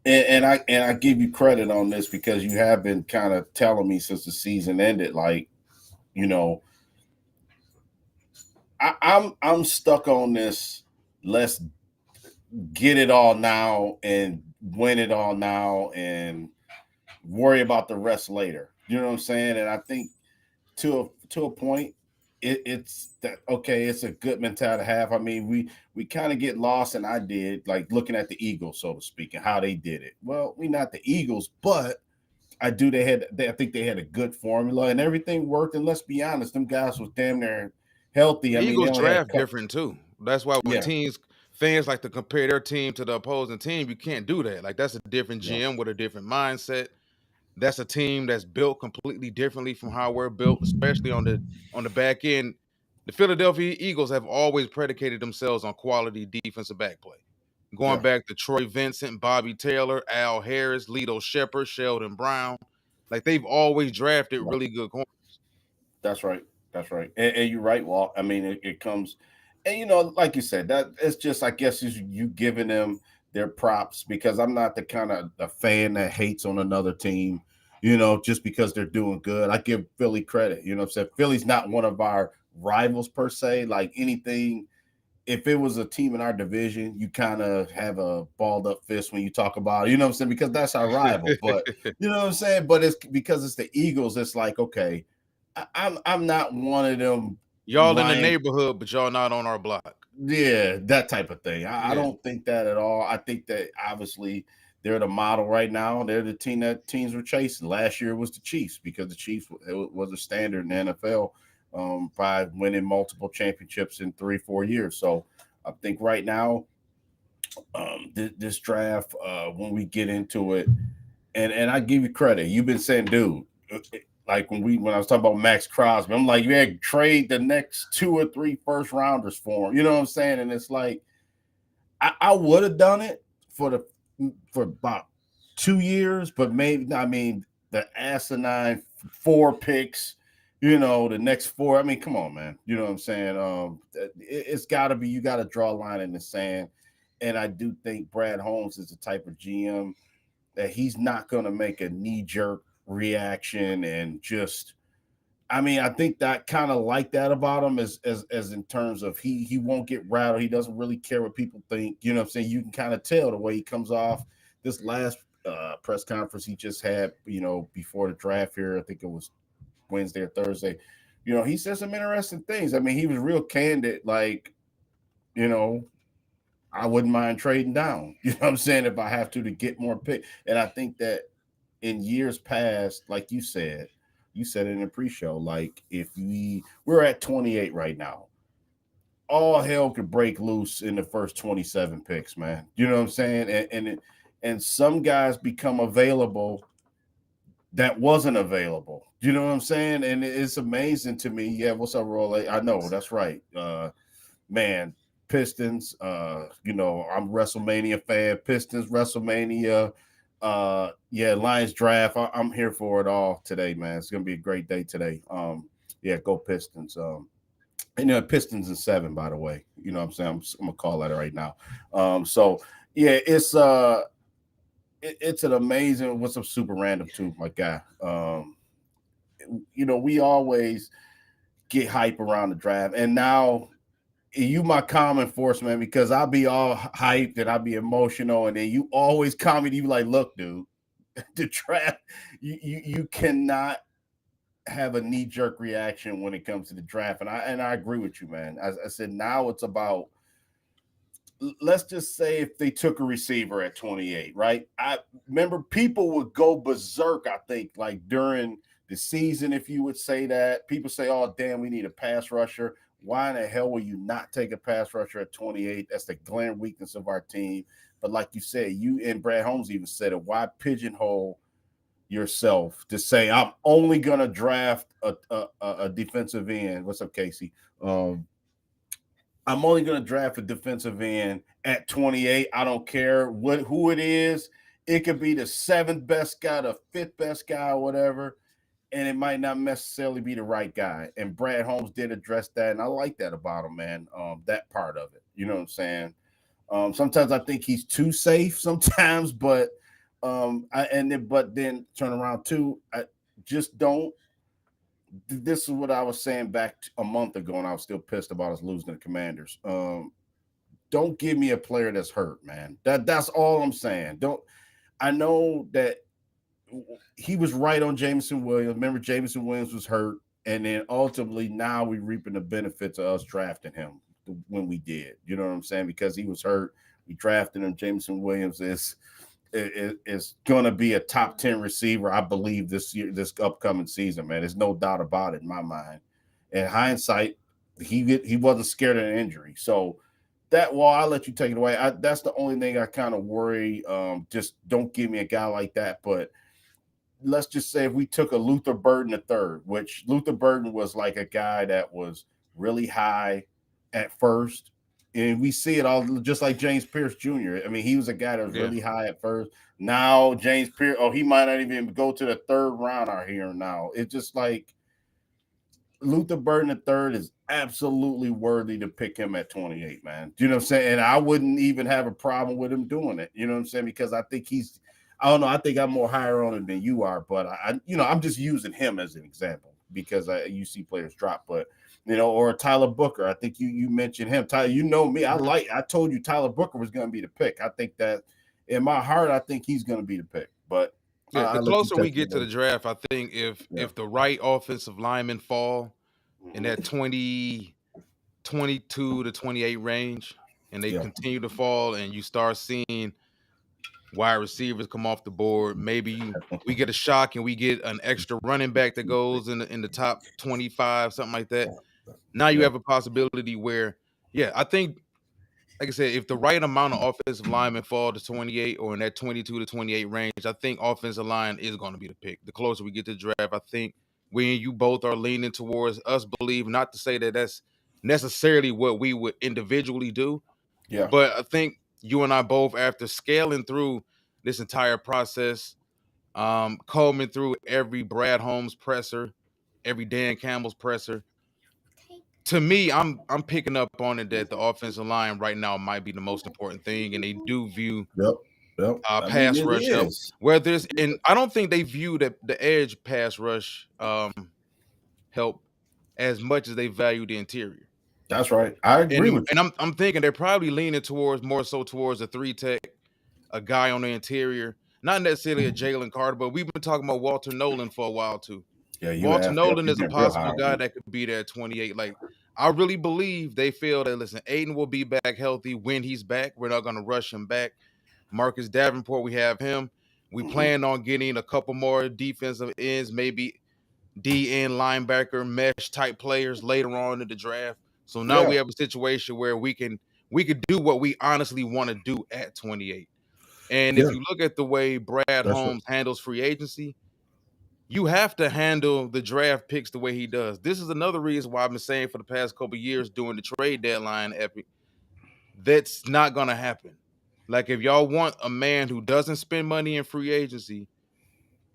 And I give you credit on this because you have been kind of telling me since the season ended, like, you know, I'm stuck on this. Let's get it all now and win it all now and worry about the rest later. You know what I'm saying? And I think to a point, it's that okay. It's a good mentality to have. I mean, we kind of get lost, and I did like looking at the Eagles, so to speak, and how they did it. Well, we not the Eagles, but I do. I think they had a good formula, and everything worked. And let's be honest, them guys was damn near healthy. The I mean, they Eagles only had a draft couple. different too. That's why when Yeah, teams fans like to compare their team to the opposing team, you can't do that. Like that's a different yeah, GM with a different mindset. That's a team that's built completely differently from how we're built, especially on the back end. The Philadelphia Eagles have always predicated themselves on quality defensive back play. Going yeah. back to Troy Vincent, Bobby Taylor, Al Harris, Lito Shepard, Sheldon Brown. Like they've always drafted Yeah. really good corners. That's right. That's right. And you're right, Walt. I mean, it comes, and like you said, that it's just, I guess, is you giving them their props because I'm not the kind of a fan that hates on another team, just because they're doing good. I give Philly credit. You know what I'm saying? Philly's not one of our rivals per se. Like anything, if it was a team in our division, you kind of have a balled up fist when you talk about it, you know what I'm saying? Because that's our rival. But you know what I'm saying? But it's because it's the Eagles, it's like, okay, I'm not one of them Y'all in the lying. neighborhood, but y'all not on our block. Yeah, that type of thing. I Yeah. don't think that at all. I think that obviously they're the model right now. They're the team that teams were chasing. Last year was the Chiefs because the Chiefs was a standard in the NFL by winning multiple championships in 3-4 years. So I think right now, this draft, when we get into it, and I give you credit. You've been saying, dude, like when I was talking about Max Crosby, I'm like, you had trade the next 2 or 3 first rounders for him. You know what I'm saying? And it's like I would have done it for about 2 years, but maybe I mean the asinine 4 picks. The next four. I mean, come on, man. You know what I'm saying? It's got to be. You got to draw a line in the sand. And I do think Brad Holmes is the type of GM that he's not going to make a knee jerk reaction and just. I mean, I think that kind of like that about him as in terms of he won't get rattled. He doesn't really care what people think. You know what I'm saying? You can kind of tell the way he comes off. This last press conference he just had, before the draft here, I think it was Wednesday or Thursday. He said some interesting things. I mean, he was real candid. Like, you know, I wouldn't mind trading down. You know what I'm saying? If I have to get more pick. And I think that in years past, like you said it in the pre-show, like if we're at 28 right now, all hell could break loose in the first 27 picks, man. You know what I'm saying? And some guys become available that wasn't available. You know what I'm saying? And it's amazing to me. Yeah, what's up, Roy? I know that's right. Man, Pistons. I'm WrestleMania fan. Pistons, WrestleMania. Yeah, Lions draft. I'm here for it all today, man. It's gonna be a great day today. Yeah, go Pistons. Pistons in 7, by the way. You know what I'm saying? I'm gonna call that right now. So yeah, it's an amazing. What's up, super random too, my guy. We always get hype around the draft, and now you my calm enforcement because I'll be all hyped and I'll be emotional, and then you always comment. You like, look, dude, the draft. You cannot have a knee jerk reaction when it comes to the draft, and I agree with you, man. As I said, now it's about. Let's just say if they took a receiver at 28, right? I remember people would go berserk. I think like during the season, if you would say that, people say, "Oh, damn, we need a pass rusher." Why in the hell will you not take a pass rusher at 28? That's the glaring weakness of our team. But like you said, you and Brad Holmes even said it. Why pigeonhole yourself to say I'm only gonna draft a defensive end? What's up, Casey? I'm only gonna draft a defensive end at 28. I don't care who it is. It could be the seventh best guy, the fifth best guy, or whatever, and it might not necessarily be the right guy. And Brad Holmes did address that, and I like that about him, man. That part of it, you know what I'm saying? Sometimes I think he's too safe sometimes, but But then turn around too. I just don't. This is what I was saying back a month ago, and I was still pissed about us losing the Commanders. Don't give me a player that's hurt, man. That's all I'm saying. Don't. I know that he was right on Jameson Williams. Remember, Jameson Williams was hurt, and then ultimately now we're reaping the benefits of us drafting him when we did. You know what I'm saying? Because he was hurt, we drafted him. Jameson Williams is going to be a top 10 receiver, I believe, this upcoming season, man. There's no doubt about it in my mind. In hindsight, he wasn't scared of an injury. So I'll let you take it away. That's the only thing I kind of worry. Just don't give me a guy like that. But let's just say if we took a Luther Burden III, which Luther Burden was like a guy that was really high at first, and we see it all just like James Pierce Jr. I mean, he was a guy that was really high at first. Now James Pierce, he might not even go to the third round out here now. It's just like Luther Burden III is absolutely worthy to pick him at 28, man. Do you know what I'm saying? And I wouldn't even have a problem with him doing it. You know what I'm saying? Because I think I don't know. I think I'm more higher on him than you are, but I'm just using him as an example because you see players drop, but or Tyler Booker. I think you mentioned him. Tyler, you know me. I told you Tyler Booker was going to be the pick. I think that in my heart, I think he's going to be the pick. But the closer we get to the draft, I think if the right offensive linemen fall in that 22 to 28 range, and they continue to fall, and you start seeing wide receivers come off the board, maybe we get a shock and we get an extra running back that goes in the top 25, something like that. Now you have a possibility where, I think, like I said, if the right amount of offensive linemen fall to 28 or in that 22 to 28 range, I think offensive line is going to be the pick. The closer we get to the draft, I think we and you both are leaning towards us believe, not to say that that's necessarily what we would individually do. Yeah. But I think you and I both, after scaling through this entire process, combing through every Brad Holmes presser, every Dan Campbell's presser, to me, I'm picking up on it that the offensive line right now might be the most important thing, and they do view pass rush help. And I don't think they view the edge pass rush help as much as they value the interior. That's right. I agree with you. And I'm thinking they're probably leaning more so towards a 3-tech, a guy on the interior, not necessarily a Jalen Carter, but we've been talking about Walter Nolan for a while too. Yeah, Walter Nolan is a possible guy that could be there at 28. Like, I really believe they feel that, listen, Aiden will be back healthy when he's back. We're not going to rush him back. Marcus Davenport, we have him. We plan on getting a couple more defensive ends, maybe D-end linebacker, mesh type players later on in the draft. So now we have a situation where we could do what we honestly want to do at 28. And if you look at the way Brad Holmes handles free agency, you have to handle the draft picks the way he does. This is another reason why I've been saying for the past couple of years during the trade deadline epic, that's not going to happen. Like, if y'all want a man who doesn't spend money in free agency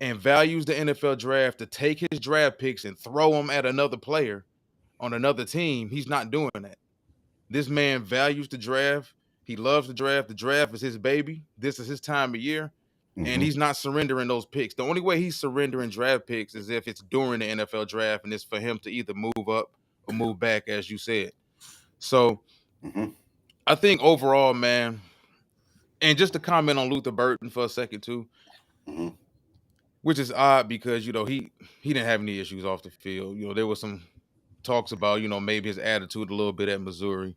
and values the NFL draft to take his draft picks and throw them at another player on another team, he's not doing that. This man values the draft. He loves the draft. The draft is his baby. This is his time of year. And he's not surrendering those picks. The only way he's surrendering draft picks is if it's during the NFL draft and it's for him to either move up or move back, as you said. So I think overall, man, and just to comment on Luther Burden for a second too, which is odd because, he didn't have any issues off the field. There was some talks about, maybe his attitude a little bit at Missouri.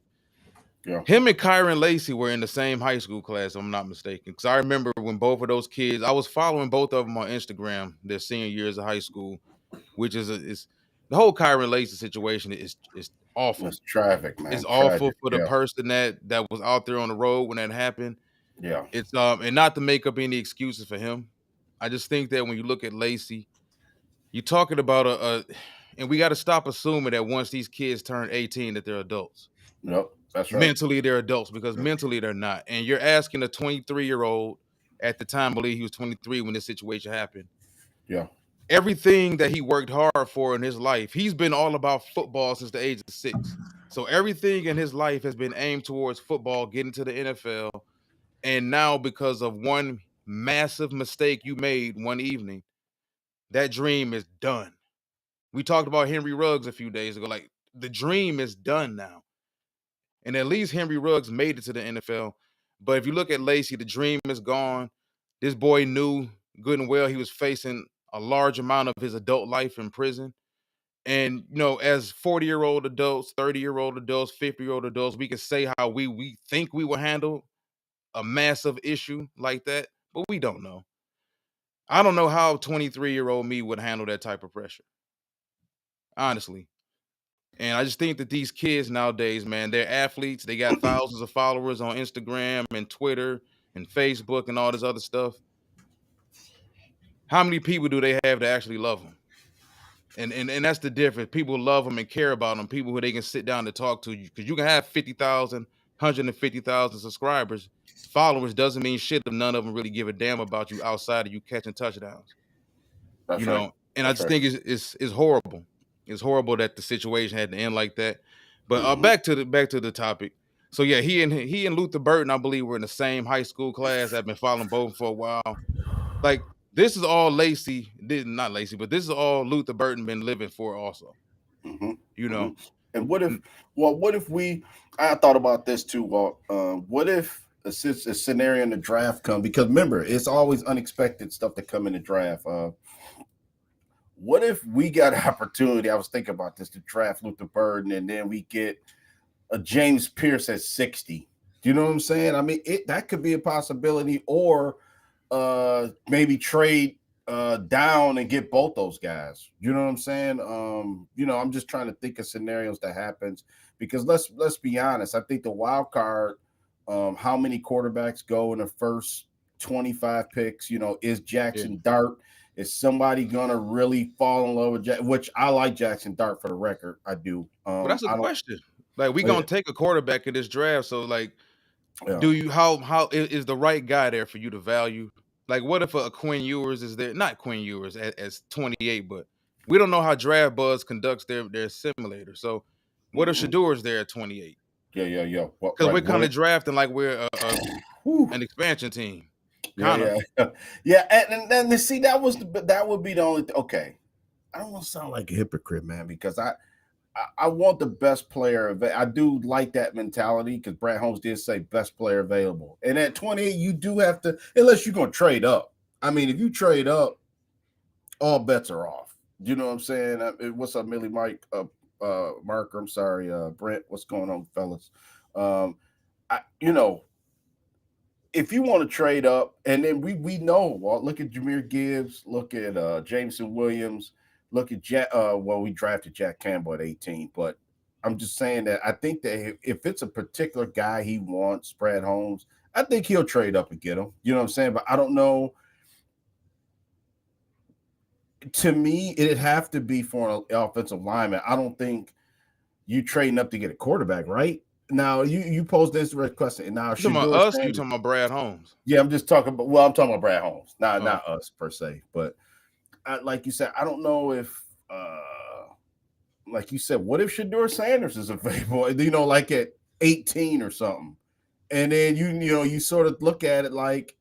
Yeah. Him and Kyron Lacy were in the same high school class, if I'm not mistaken. Because I remember when both of those kids, I was following both of them on Instagram their senior years of high school, which is the whole Kyron Lacy situation is awful. It's traffic, man. It's awful for the person that was out there on the road when that happened. Yeah. It's and not to make up any excuses for him. I just think that when you look at Lacy, you're talking about and we got to stop assuming that once these kids turn 18 that they're adults. Nope. That's right. Mentally, they're adults because mentally they're not. And you're asking a 23-year-old, at the time, I believe he was 23 when this situation happened. Yeah. Everything that he worked hard for in his life, he's been all about football since the age of 6. So everything in his life has been aimed towards football, getting to the NFL. And now because of one massive mistake you made one evening, that dream is done. We talked about Henry Ruggs a few days ago. Like, the dream is done now. And at least Henry Ruggs made it to the NFL. But if you look at Lacy, the dream is gone. This boy knew good and well he was facing a large amount of his adult life in prison. And, as 40-year-old adults, 30-year-old adults, 50-year-old adults, we can say how we think we will handle a massive issue like that, but we don't know. I don't know how 23-year-old me would handle that type of pressure, honestly. And I just think that these kids nowadays, man, they're athletes. They got thousands of followers on Instagram and Twitter and Facebook and all this other stuff. How many people do they have to actually love them? And that's the difference. People love them and care about them. People who they can sit down to talk to, because you can have 50,000, 150,000 subscribers. Followers doesn't mean shit if none of them really give a damn about you outside of you catching touchdowns. That's right. And I That's just right. think it's horrible. It's horrible that the situation had to end like that. But back to the topic. So yeah, he and Luther Burton, I believe, were in the same high school class. I've been following both for a while. Like, this is all Lacy, not Lacy, but this is all Luther Burton been living for also. Mhm. You know. And what if we? I thought about this too, Walt. What if a scenario in the draft come? Because remember, it's always unexpected stuff that come in the draft. What if we got an opportunity? I was thinking about this, to draft Luther Burden, and then we get a James Pierce at 60. Do you know what I'm saying? I mean, that could be a possibility, or maybe trade down and get both those guys. You know what I'm saying? I'm just trying to think of scenarios that happens, because let's be honest. I think the wild card, how many quarterbacks go in the first 25 picks? Is Jackson Dart? Is somebody gonna really fall in love with which I like Jackson Dart, for the record. I do. But that's a question. Like, we Oh, gonna yeah. take a quarterback in this draft. So, like, Yeah. do you how is the right guy there for you to value? Like, what if a Quinn Ewers is there? Not Quinn Ewers as 28, but we don't know how Draft Buzz conducts their simulator. So, what if Shador's there at 28? Yeah. Because we're kind of drafting like we're an expansion team. Yeah. And see, that would be the only okay. I don't want to sound like a hypocrite, man, because I want the best player. I do like that mentality, because Brad Holmes did say best player available. And at 28, you do have to, unless you're going to trade up. I mean, if you trade up, all bets are off. You know what I'm saying? What's up, Millie Mike? Mark, I'm sorry, Brent. What's going on, fellas? If you want to trade up, and then we know, well, look at Jahmyr Gibbs, look at Jameson Williams, look at we drafted Jack Campbell at 18, but I'm just saying that I think that if it's a particular guy he wants, Brad Holmes, I think he'll trade up and get him. You know what I'm saying? But I don't know. To me, it'd have to be for an offensive lineman. I don't think you trading up to get a quarterback, right? Now, you posed this question. Now, you talking about us? You talking about Brad Holmes? Yeah, I'm just talking about. Well, I'm talking about Brad Holmes, not us per se. But like you said, I don't know if, like you said, what if Shedeur Sanders is available? Like at 18 or something, and then you sort of look at it like,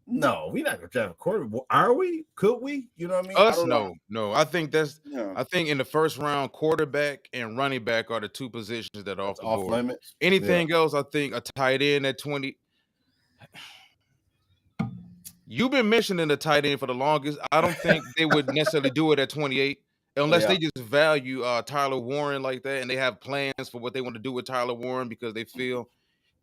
no, we're not gonna draft a quarterback. Are we? Could we? You know what I mean? Us? I don't know. No. I think I think in the first round, quarterback and running back are the two positions that are off the board. Limits. Anything else? I think a tight end at 20. You've been mentioning the tight end for the longest. I don't think they would necessarily do it at 28 unless they just value Tyler Warren like that, and they have plans for what they want to do with Tyler Warren, because they feel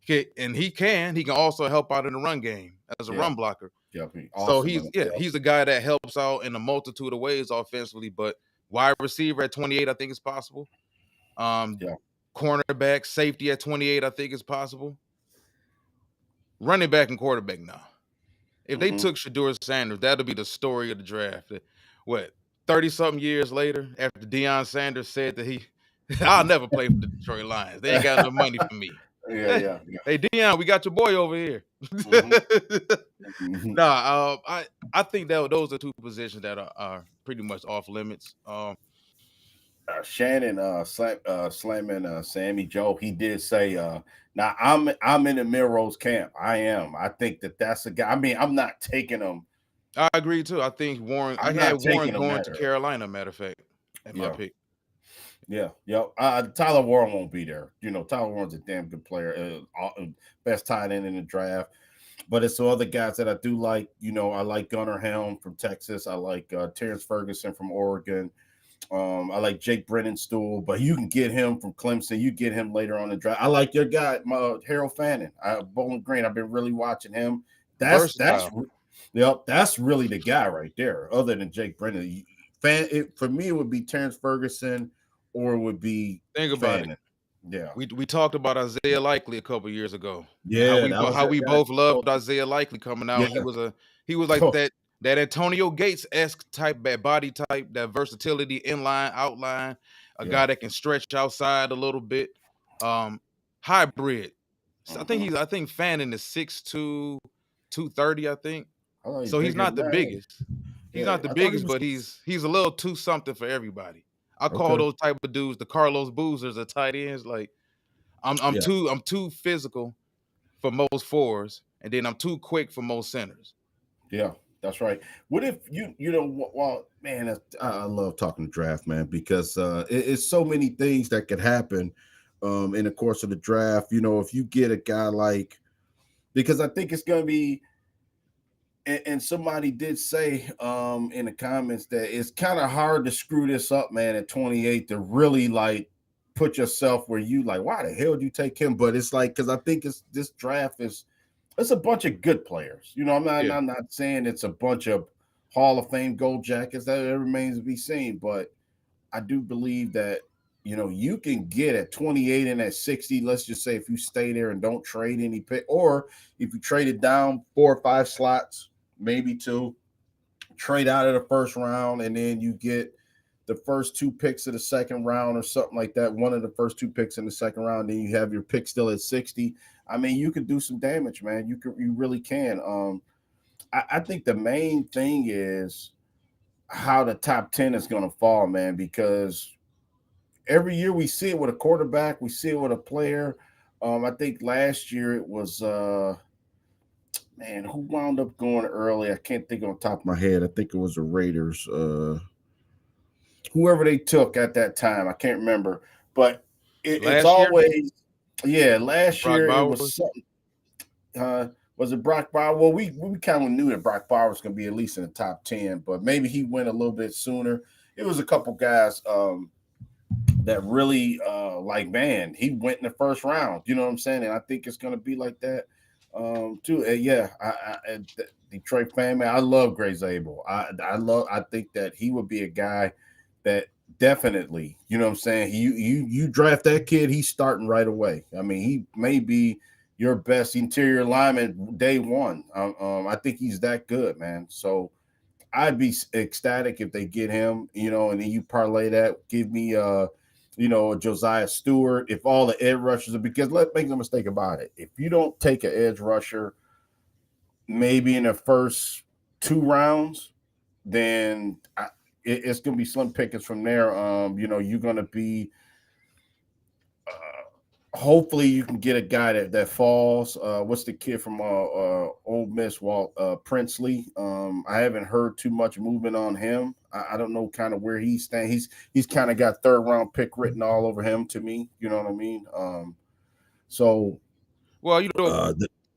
he can also help out in the run game as a run blocker. Yeah, so he's a guy that helps out in a multitude of ways offensively. But wide receiver at 28, I think it's possible. Cornerback, safety at 28, I think it's possible. Running back and quarterback now. If they took Shedeur Sanders, that'll be the story of the draft. What, 30-something years later, after Deion Sanders said that I'll never play for the Detroit Lions. They ain't got enough money for me. Yeah. Hey, Deion, we got your boy over here. I think that those are two positions that are pretty much off limits. Shannon slamming Sammy Joe. He did say, "Now I'm in the Milrose camp. I am. I think that's a guy. I mean, I'm not taking him. I agree too. I think Warren. I I'm had not Warren taking him going that to early. Carolina. Matter of fact, at my Yeah, pick. yeah, yeah. Tyler Warren won't be there. You know, Tyler Warren's a damn good player. Best tight end in the draft. But it's some other guys that I do like. You know, I like Gunnar Helm from Texas. I like Terrence Ferguson from Oregon. I like Jake Brennan-Stool, but you can get him from Clemson. You get him later on the draft. I like your guy, Harold Fannin, Bowling Green. I've been really watching him. Versatile. Yep, that's really the guy right there. Other than Jake Brennan, for me, it would be Terrence Ferguson, or it would be Think about it. Fannin. Yeah, We talked about Isaiah Likely a couple years ago. yeah, that was How your we guy. both loved Isaiah Likely coming out. Yeah, He was like that Antonio Gates-esque type, that body type, that versatility, inline, outline, a yeah. guy that can stretch outside a little bit. Hybrid. So I think Fannin is 6'2", 230, I think. So he's not the biggest. He's not the biggest, but he's a little too something for everybody. I call those type of dudes the Carlos Boozers of tight ends. Like I'm too physical for most fours, and then I'm too quick for most centers. Yeah, that's right. What if well, man, I love talking to draft, man, because it's so many things that could happen in the course of the draft. You know, if you get a guy like, because I think it's going to be, and somebody did say in the comments that it's kind of hard to screw this up, man, at 28 to really like put yourself where you like, why the hell did you take him? But it's like, because I think this draft is, it's a bunch of good players. You know, I'm not saying it's a bunch of Hall of Fame gold jackets. That remains to be seen. But I do believe that, you know, you can get at 28 and at 60, let's just say if you stay there and don't trade any pick, or if you trade it down 4 or 5 slots, maybe 2, trade out of the first round, and then you get the first 2 picks of the second round or something like that, one of the first 2 picks in the second round, then you have your pick still at 60. I mean, you could do some damage, man. You really can. I think the main thing is how the top 10 is going to fall, man, because every year we see it with a quarterback, we see it with a player. I think last year it was man, who wound up going early? I can't think on top of my head. I think it was the Raiders. Whoever they took at that time, I can't remember. But it's always, last Brock year Bowers? It was something. Was it Brock Bowers? Well, we kind of knew that Brock Bowers was going to be at least in the top 10, but maybe he went a little bit sooner. It was a couple guys that really, like, man, he went in the first round. You know what I'm saying? And I think it's going to be like that too. Detroit fan, man, I love Gray Zabel. I think that he would be a guy that definitely, you know what I'm saying? You draft that kid, he's starting right away. I mean, he may be your best interior lineman day one. I think he's that good, man. So I'd be ecstatic if they get him, you know, and then you parlay that, give me Josiah Stewart, if all the edge rushers are, because let's make no mistake about it. If you don't take an edge rusher maybe in the first 2 rounds, then it's going to be slim pickings from there. You're going to be hopefully you can get a guy that falls. What's the kid from Ole Miss, Walt Princely? I haven't heard too much movement on him. I don't know kind of where he's staying. He's kind of got 3rd round pick written all over him to me. You know what I mean?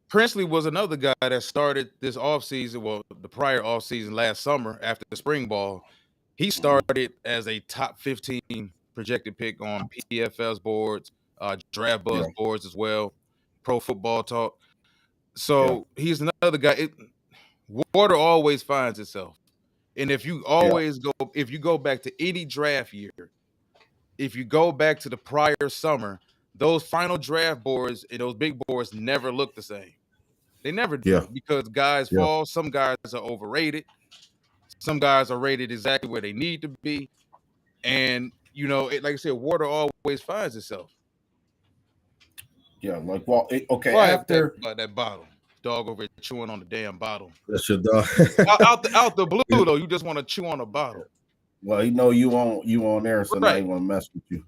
Princely was another guy that started this offseason, well, the prior offseason last summer after the spring ball. He started as a top 15 projected pick on PFF's boards, Draft Buzz boards as well, Pro Football Talk. So he's another guy. Water always finds itself. And if you go back to any draft year, if you go back to the prior summer, those final draft boards and those big boards never look the same. They never do because guys fall. Some guys are overrated. Some guys are rated exactly where they need to be. And, like I said, water always finds itself. Yeah, like, after that bottle. Dog over here chewing on the damn bottle. That's your dog. out the blue, though, you just want to chew on a bottle. Well, you know you on there, so now Right. you want to mess with you.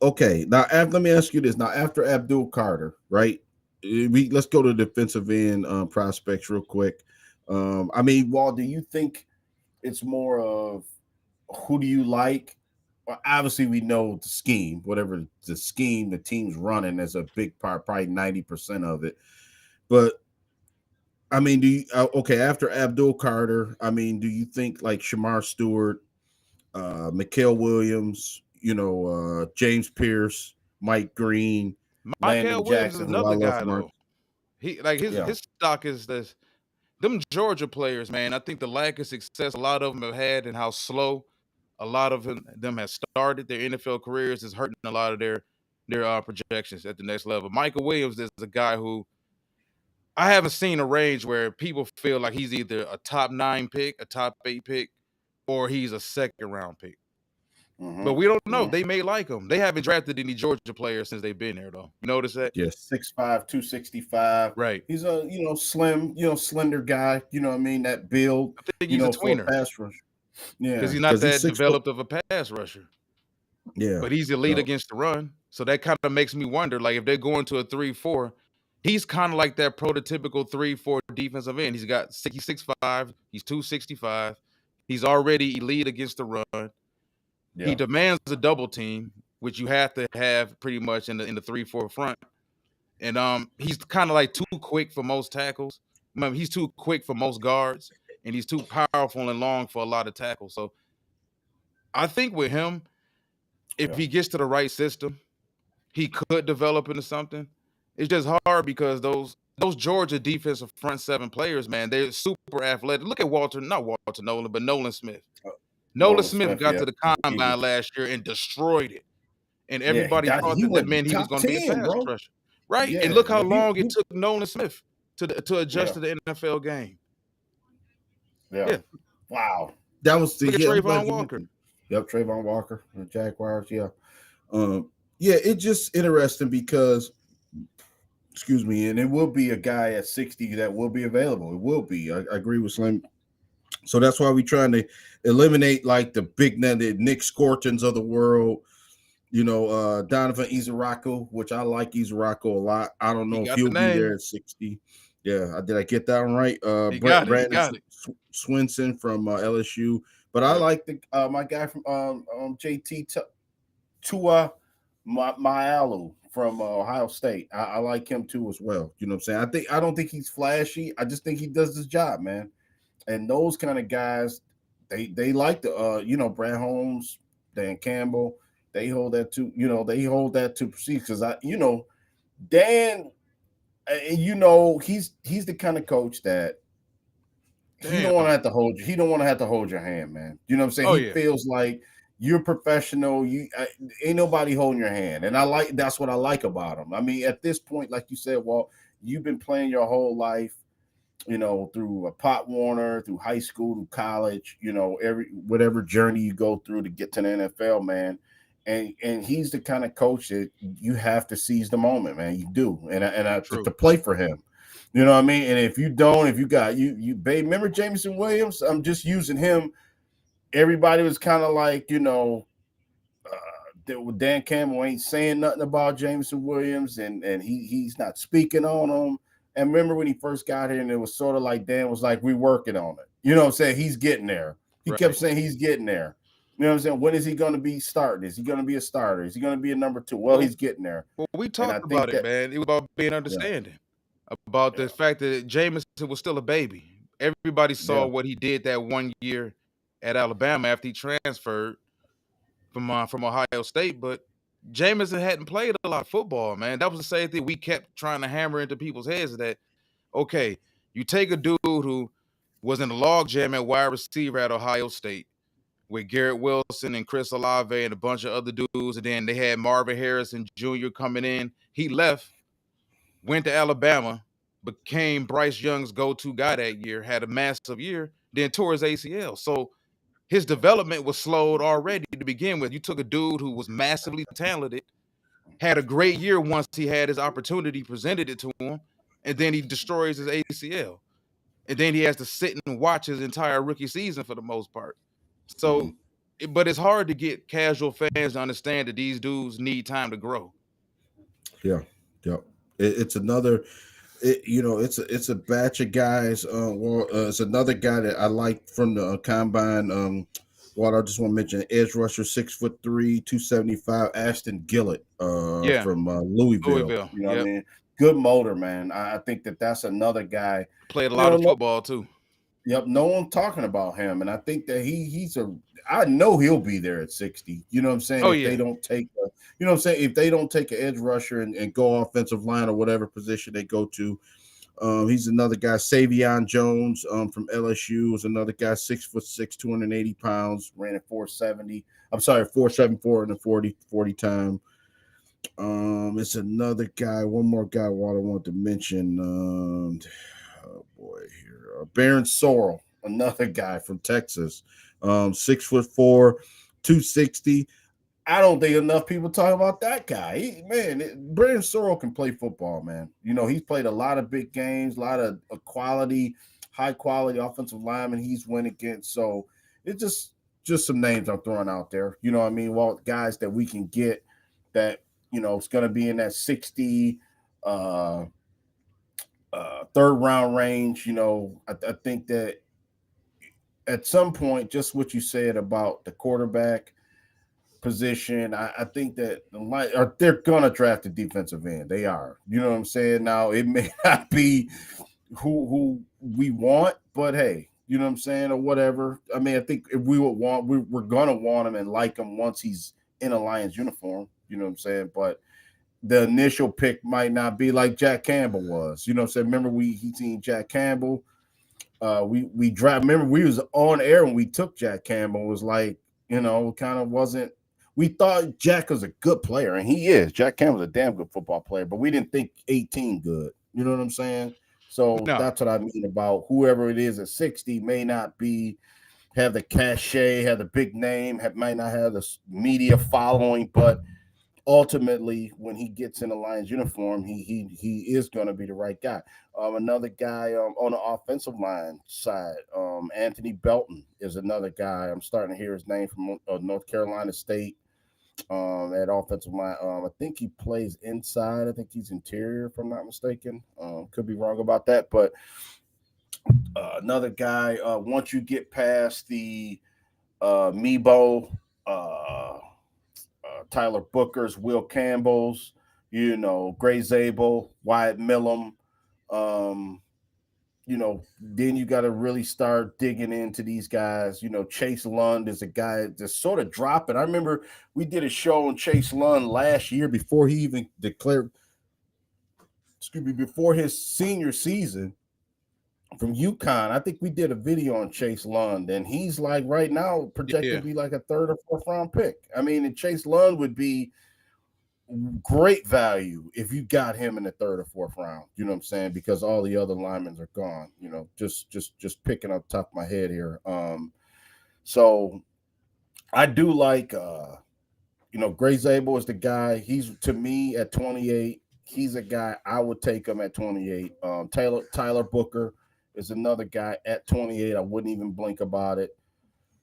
Okay. Now, let me ask you this. Now, after Abdul Carter, right? Let's go to defensive end prospects real quick. I mean, Walt, do you think it's more of who do you like? Well, obviously, we know the scheme, whatever the scheme the team's running is a big part, probably 90% of it. But I mean, do you okay after Abdul Carter? I mean, do you think like Shamar Stewart, Mikael Williams, James Pierce, Mike Green, Landon Michael Williams is Jackson, who I another love guy from our though. He like yeah, his stock is this them Georgia players, man. I think the lack of success a lot of them have had and how slow a lot of them have started their NFL careers is hurting a lot of their projections at the next level. Michael Williams is a guy who I haven't seen a range where people feel like he's either a top 9 pick, a top 8 pick, or he's a second round pick. But we don't know. mm-hmm. They may like him. They haven't drafted any Georgia players since they've been there, though. You notice that? Yeah, 6'5", 265. Right. He's a slim, slender guy. You know what I mean? That build, I think he's a for a tweener pass rush. Yeah, because he's not because he's that 6 foot. developed of a pass rusher. Yeah, But he's elite so against the run. So that kind of makes me wonder, like, if they're going to a 3-4, he's kind of like that prototypical 3-4 defensive end. He's 6'5", he's 265. He's already elite against the run. He yeah, demands a double team, which you have to have pretty much in the 3-4 front. And he's kind of like too quick for most tackles. He's too quick for most guards, and he's too powerful and long for a lot of tackles. So I think with him, if yeah. he gets to the right system, he could develop into something. It's just hard because those Georgia defensive front seven players, man, they're super athletic. Look at not Walter Nolan, but Nolan Smith. Uh, Nolan Nolan Smith Smith, got yeah, to the Eagles. combine last year and destroyed it. And Yeah, everybody thought he that went meant he was top going to be a 10, pass bro. rusher. Right? Yeah, And look how long he it took Nolan Smith to adjust yeah, to the NFL game. yeah. Yeah. Wow, that was the Look at yeah. I'm glad Trayvon you Walker. Yep, Trayvon Walker, the Jaguars. Yeah, yeah. It's just interesting because, excuse me, and it will be a guy at 60 that will be available. It will be. I agree with Slim. So that's why we're trying to eliminate like the big Nick Scortons of the world. Donovan Izaraku, which I like Izaraku a lot. I don't He know if got the he'll be there name. at 60. Yeah, did I get that one right? He got it. He Brandon got it. Swinson from LSU, but I Yep. like the my guy from JT Tua Maialu from Ohio State. I like him too as well. You know what I'm saying? I don't think he's flashy. I just think he does his job, man. And those kind of guys, they like the Brad Holmes, Dan Campbell. They hold that to proceed because Dan, he's the kind of coach that he don't want to have to hold you. He don't want to have to hold your hand, man. You know what I'm saying? Oh, He yeah. feels like you're professional. Ain't nobody holding your hand, and that's what I like about him. I mean, at this point, like you said, well, you've been playing your whole life, through a Pop Warner, through high school, through college, whatever journey you go through to get to the NFL, man. And he's the kind of coach that you have to seize the moment, man. You do, and to play for him. You know what I mean? And if you don't, if you got babe, remember Jameson Williams? I'm just using him. Everybody was kind of like, Dan Campbell ain't saying nothing about Jameson Williams, and he's not speaking on him. And remember when he first got here, and it was sort of like Dan was like, "We're working on it." You know what I'm saying? He's getting there. He kept saying he's getting there. You know what I'm saying? When is he going to be starting? Is he going to be a starter? Is he going to be a number 2? Well, he's getting there. Well, we talked about it, man. It was about being understanding about the fact that Jameson was still a baby. Everybody saw what he did that 1 year at Alabama after he transferred from Ohio State, but Jameson hadn't played a lot of football, man. That was the same thing we kept trying to hammer into people's heads that, okay, you take a dude who was in a log jam at wide receiver at Ohio State with Garrett Wilson and Chris Olave and a bunch of other dudes, and then they had Marvin Harrison Jr. coming in. He left, went to Alabama, became Bryce Young's go-to guy that year, had a massive year, then tore his ACL. So his development was slowed already to begin with. You took a dude who was massively talented, had a great year once he had his opportunity presented it to him, and then he destroys his ACL. And then he has to sit and watch his entire rookie season for the most part. So but it's hard to get casual fans to understand that these dudes need time to grow. Yeah, yeah. It's another. It's a batch of guys. It's another guy that I like from the combine. What I just want to mention, edge rusher, 6'3", 275, Ashton Gillett, Yeah, from Louisville. Louisville. You know what I Yep, mean? Good motor, man. I think that's another guy. played a You lot know, of football too. yep, no one talking about him, and I think that he's a. I know he'll be there at 60. You know what I'm saying? Oh If they yeah, don't take, you know what I'm saying? If they don't take an edge rusher and go offensive line or whatever position they go to, he's another guy. Savion Jones, from LSU, is another guy. 6'6", 280 pounds, ran at 470. I'm sorry, 474 in the 40 time. It's another guy. One more guy. What I want to mention. Oh boy, here, Baron Sorrell, another guy from Texas. 6'4", 260. I don't think enough people talk about that guy. Brandon Sorrell can play football, man. You know, he's played a lot of big games, a lot of high quality offensive linemen he's went against. So it's just some names I'm throwing out there. You know what I mean? Well, guys that we can get that, it's going to be in that 60 third round range. I think that at some point, just what you said about the quarterback position, I think that they're gonna draft a defensive end. They are. You know what I'm saying? Now it may not be who we want, but hey, you know what I'm saying, or whatever. I mean, I think if we would want, we're gonna want him and like him once he's in a Lions uniform. You know what I'm saying? But the initial pick might not be like Jack Campbell was. You know what I'm saying? Remember he seen Jack Campbell. We draft. Remember we was on air when we took Jack Campbell. It was like, kind of wasn't. We thought Jack was a good player, and he is. Jack Campbell's a damn good football player, but we didn't think 18 good. You know what I'm saying? So no, that's what I mean about whoever it is at 60 may not have the cachet, have the big name, might not have the media following, but ultimately, when he gets in the Lions uniform, he is going to be the right guy. Another guy on the offensive line side, Anthony Belton is another guy. I'm starting to hear his name from North Carolina State. At offensive line, I think he plays inside. I think he's interior, if I'm not mistaken. Could be wrong about that, but another guy. Once you get past the Mebo, Tyler Booker's, Will Campbell's, Gray Zabel, Wyatt Millum. Um, then you got to really start digging into these guys. Chase Lund is a guy that's sort of dropping. I remember we did a show on Chase Lund last year before he even declared, before his senior season from UConn. I think we did a video on Chase Lund, and he's like right now projected to be like a third or fourth round pick. I mean, and Chase Lund would be great value if you got him in the third or fourth round. You know what I'm saying? Because all the other linemen are gone. Just picking up top of my head here. So I do like Gray Zabel is the guy. He's, to me, at 28. He's a guy I would take him at 28. Tyler Booker is another guy at 28. I wouldn't even blink about it.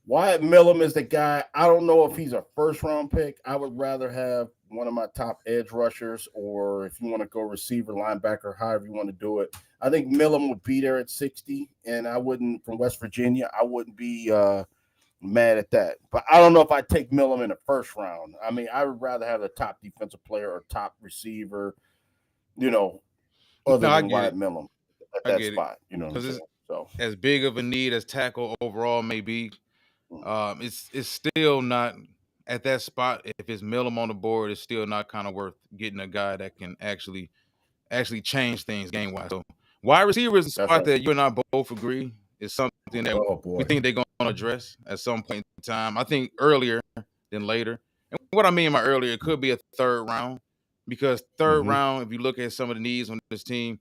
Wyatt Millum is the guy. I don't know if he's a first round pick. I would rather have one of my top edge rushers, or if you want to go receiver, linebacker, however you want to do it. I think Millum would be there at 60, and I wouldn't, from West Virginia, I wouldn't be mad at that. But I don't know if I'd take Millum in the first round. I mean, I would rather have a top defensive player or top receiver, other than Wyatt Millum at that spot. You know what I'm saying? So as big of a need as tackle overall may be, it's still not at that spot. If it's Millum on the board, it's still not kind of worth getting a guy that can actually change things game wise. So wide receiver is a spot that you and I both agree is something that we think they're going to address at some point in time. I think earlier than later. And what I mean by earlier, it could be a third round, because third round, if you look at some of the needs on this team,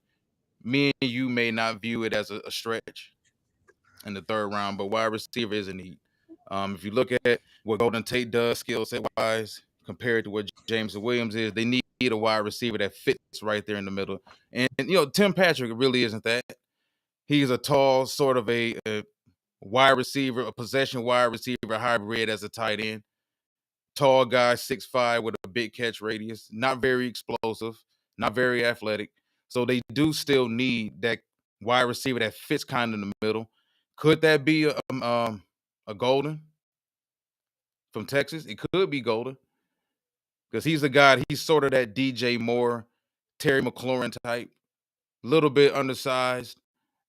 me and you may not view it as a stretch in the third round, but wide receiver is a need. If you look at what Golden Tate does skill set wise compared to what James Williams is, they need a wide receiver that fits right there in the middle. And Tim Patrick really isn't that. He's a tall, sort of a wide receiver, a possession wide receiver hybrid as a tight end. Tall guy, 6'5", with a big catch radius. Not very explosive, not very athletic. So they do still need that wide receiver that fits kind of in the middle. Could that be a Golden from Texas? It could be Golden because he's a guy. He's sort of that DJ Moore, Terry McLaurin type. Little bit undersized,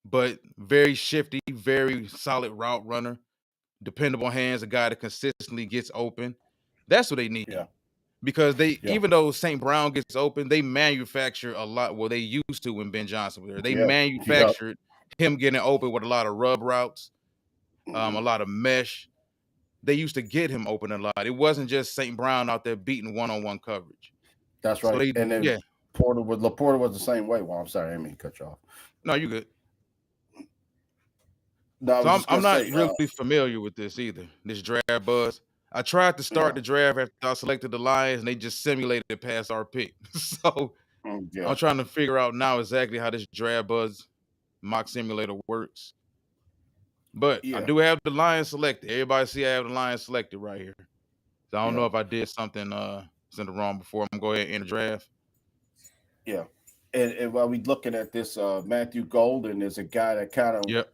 but very shifty, very solid route runner. Dependable hands, a guy that consistently gets open. That's what they need. Yeah. Because they, Yeah. even though St. Brown gets open, they manufacture a lot. Well, they used to when Ben Johnson was there. They manufactured him getting open with a lot of rub routes, a lot of mesh. They used to get him open a lot. It wasn't just St. Brown out there beating one-on-one coverage. That's right. So and then Laporta was the same way. Well, I'm sorry, I didn't mean to cut you off. No, you good. No, so I'm not really familiar with this either. This draft buzz. I tried to start the draft after I selected the Lions, and they just simulated past our pick. So I'm trying to figure out now exactly how this draft buzz mock simulator works. But I do have the Lions selected. Everybody see I have the Lions selected right here. So I don't know if I did something wrong before. I'm going to go ahead and end the draft. Yeah. And while we looking at this, Matthew Golden is a guy that kind of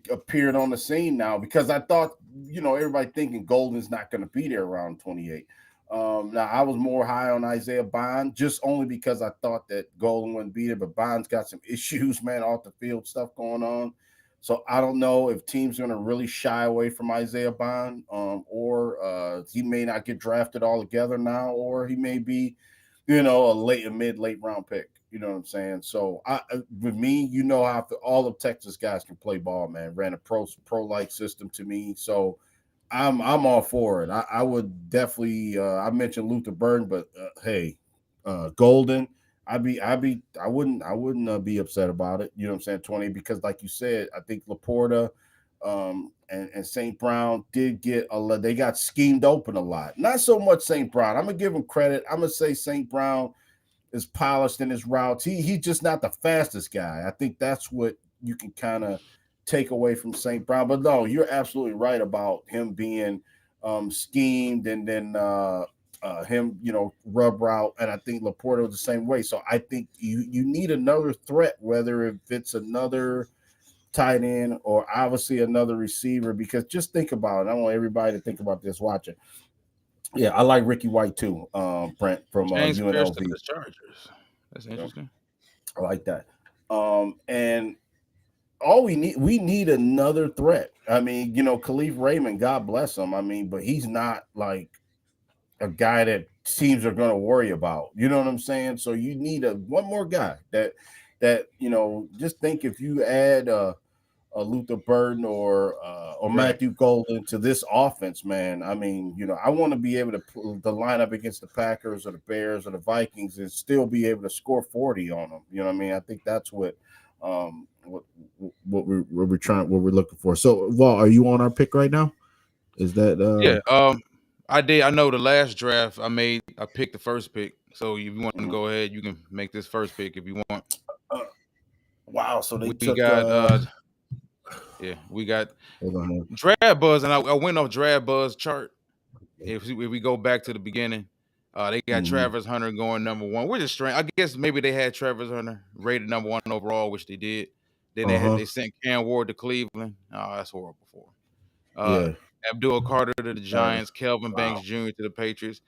appeared on the scene now, because I thought, everybody thinking Golden's not going to be there around 28. Now, I was more high on Isaiah Bond, just only because I thought that Golden wouldn't be there, but Bond's got some issues, man, off the field stuff going on. So I don't know if teams are going to really shy away from Isaiah Bond, or he may not get drafted altogether now, or he may be, a mid-late round pick. You know what I'm saying? So with me, how all of Texas guys can play ball, man. Ran a pro-like system to me. So I'm all for it. I would definitely I mentioned Luther Burden, but hey, Golden, I wouldn't be upset about it. You know what I'm saying? 20, because like you said, I think Laporta and St. Brown did get they got schemed open a lot. Not so much St. Brown. I'm gonna give him credit. I'm gonna say St. Brown is polished in his routes. He's just not the fastest guy. I think that's what you can kind of take away from St. Brown. But no, you're absolutely right about him being schemed, and then him, rub route. And I think Laporta was the same way. So I think you need another threat, whether if it's another tight end or obviously another receiver, because just think about it. I want everybody to think about this watching. Yeah, I like Ricky White too, Brent, from UNLV. The Chargers. That's interesting. I like that. And all we need another threat. I mean, Khalif Raymond, God bless him. I mean, but he's not like a guy that teams are going to worry about. You know what I'm saying? So you need one more guy that just think if you add a Luther Burden or Matthew Golden to this offense, man. I mean, I want to be able to pull the lineup against the Packers or the Bears or the Vikings and still be able to score 40 on them. You know what I mean? I think that's what we're looking for. So, Walt, are you on our pick right now? Is that I did. I know the last draft I picked the first pick. So if you want to go ahead, you can make this first pick if you want. Wow. So we got Draft Buzz, and I went off Draft Buzz chart. If we go back to the beginning, they got Travis Hunter going number 1, which is strange. I guess maybe they had Travis Hunter rated number 1 overall, which they did. Then they sent Cam Ward to Cleveland. Oh, that's horrible for him. Abdul Carter to the Giants, Kelvin Banks Jr. to the Patriots.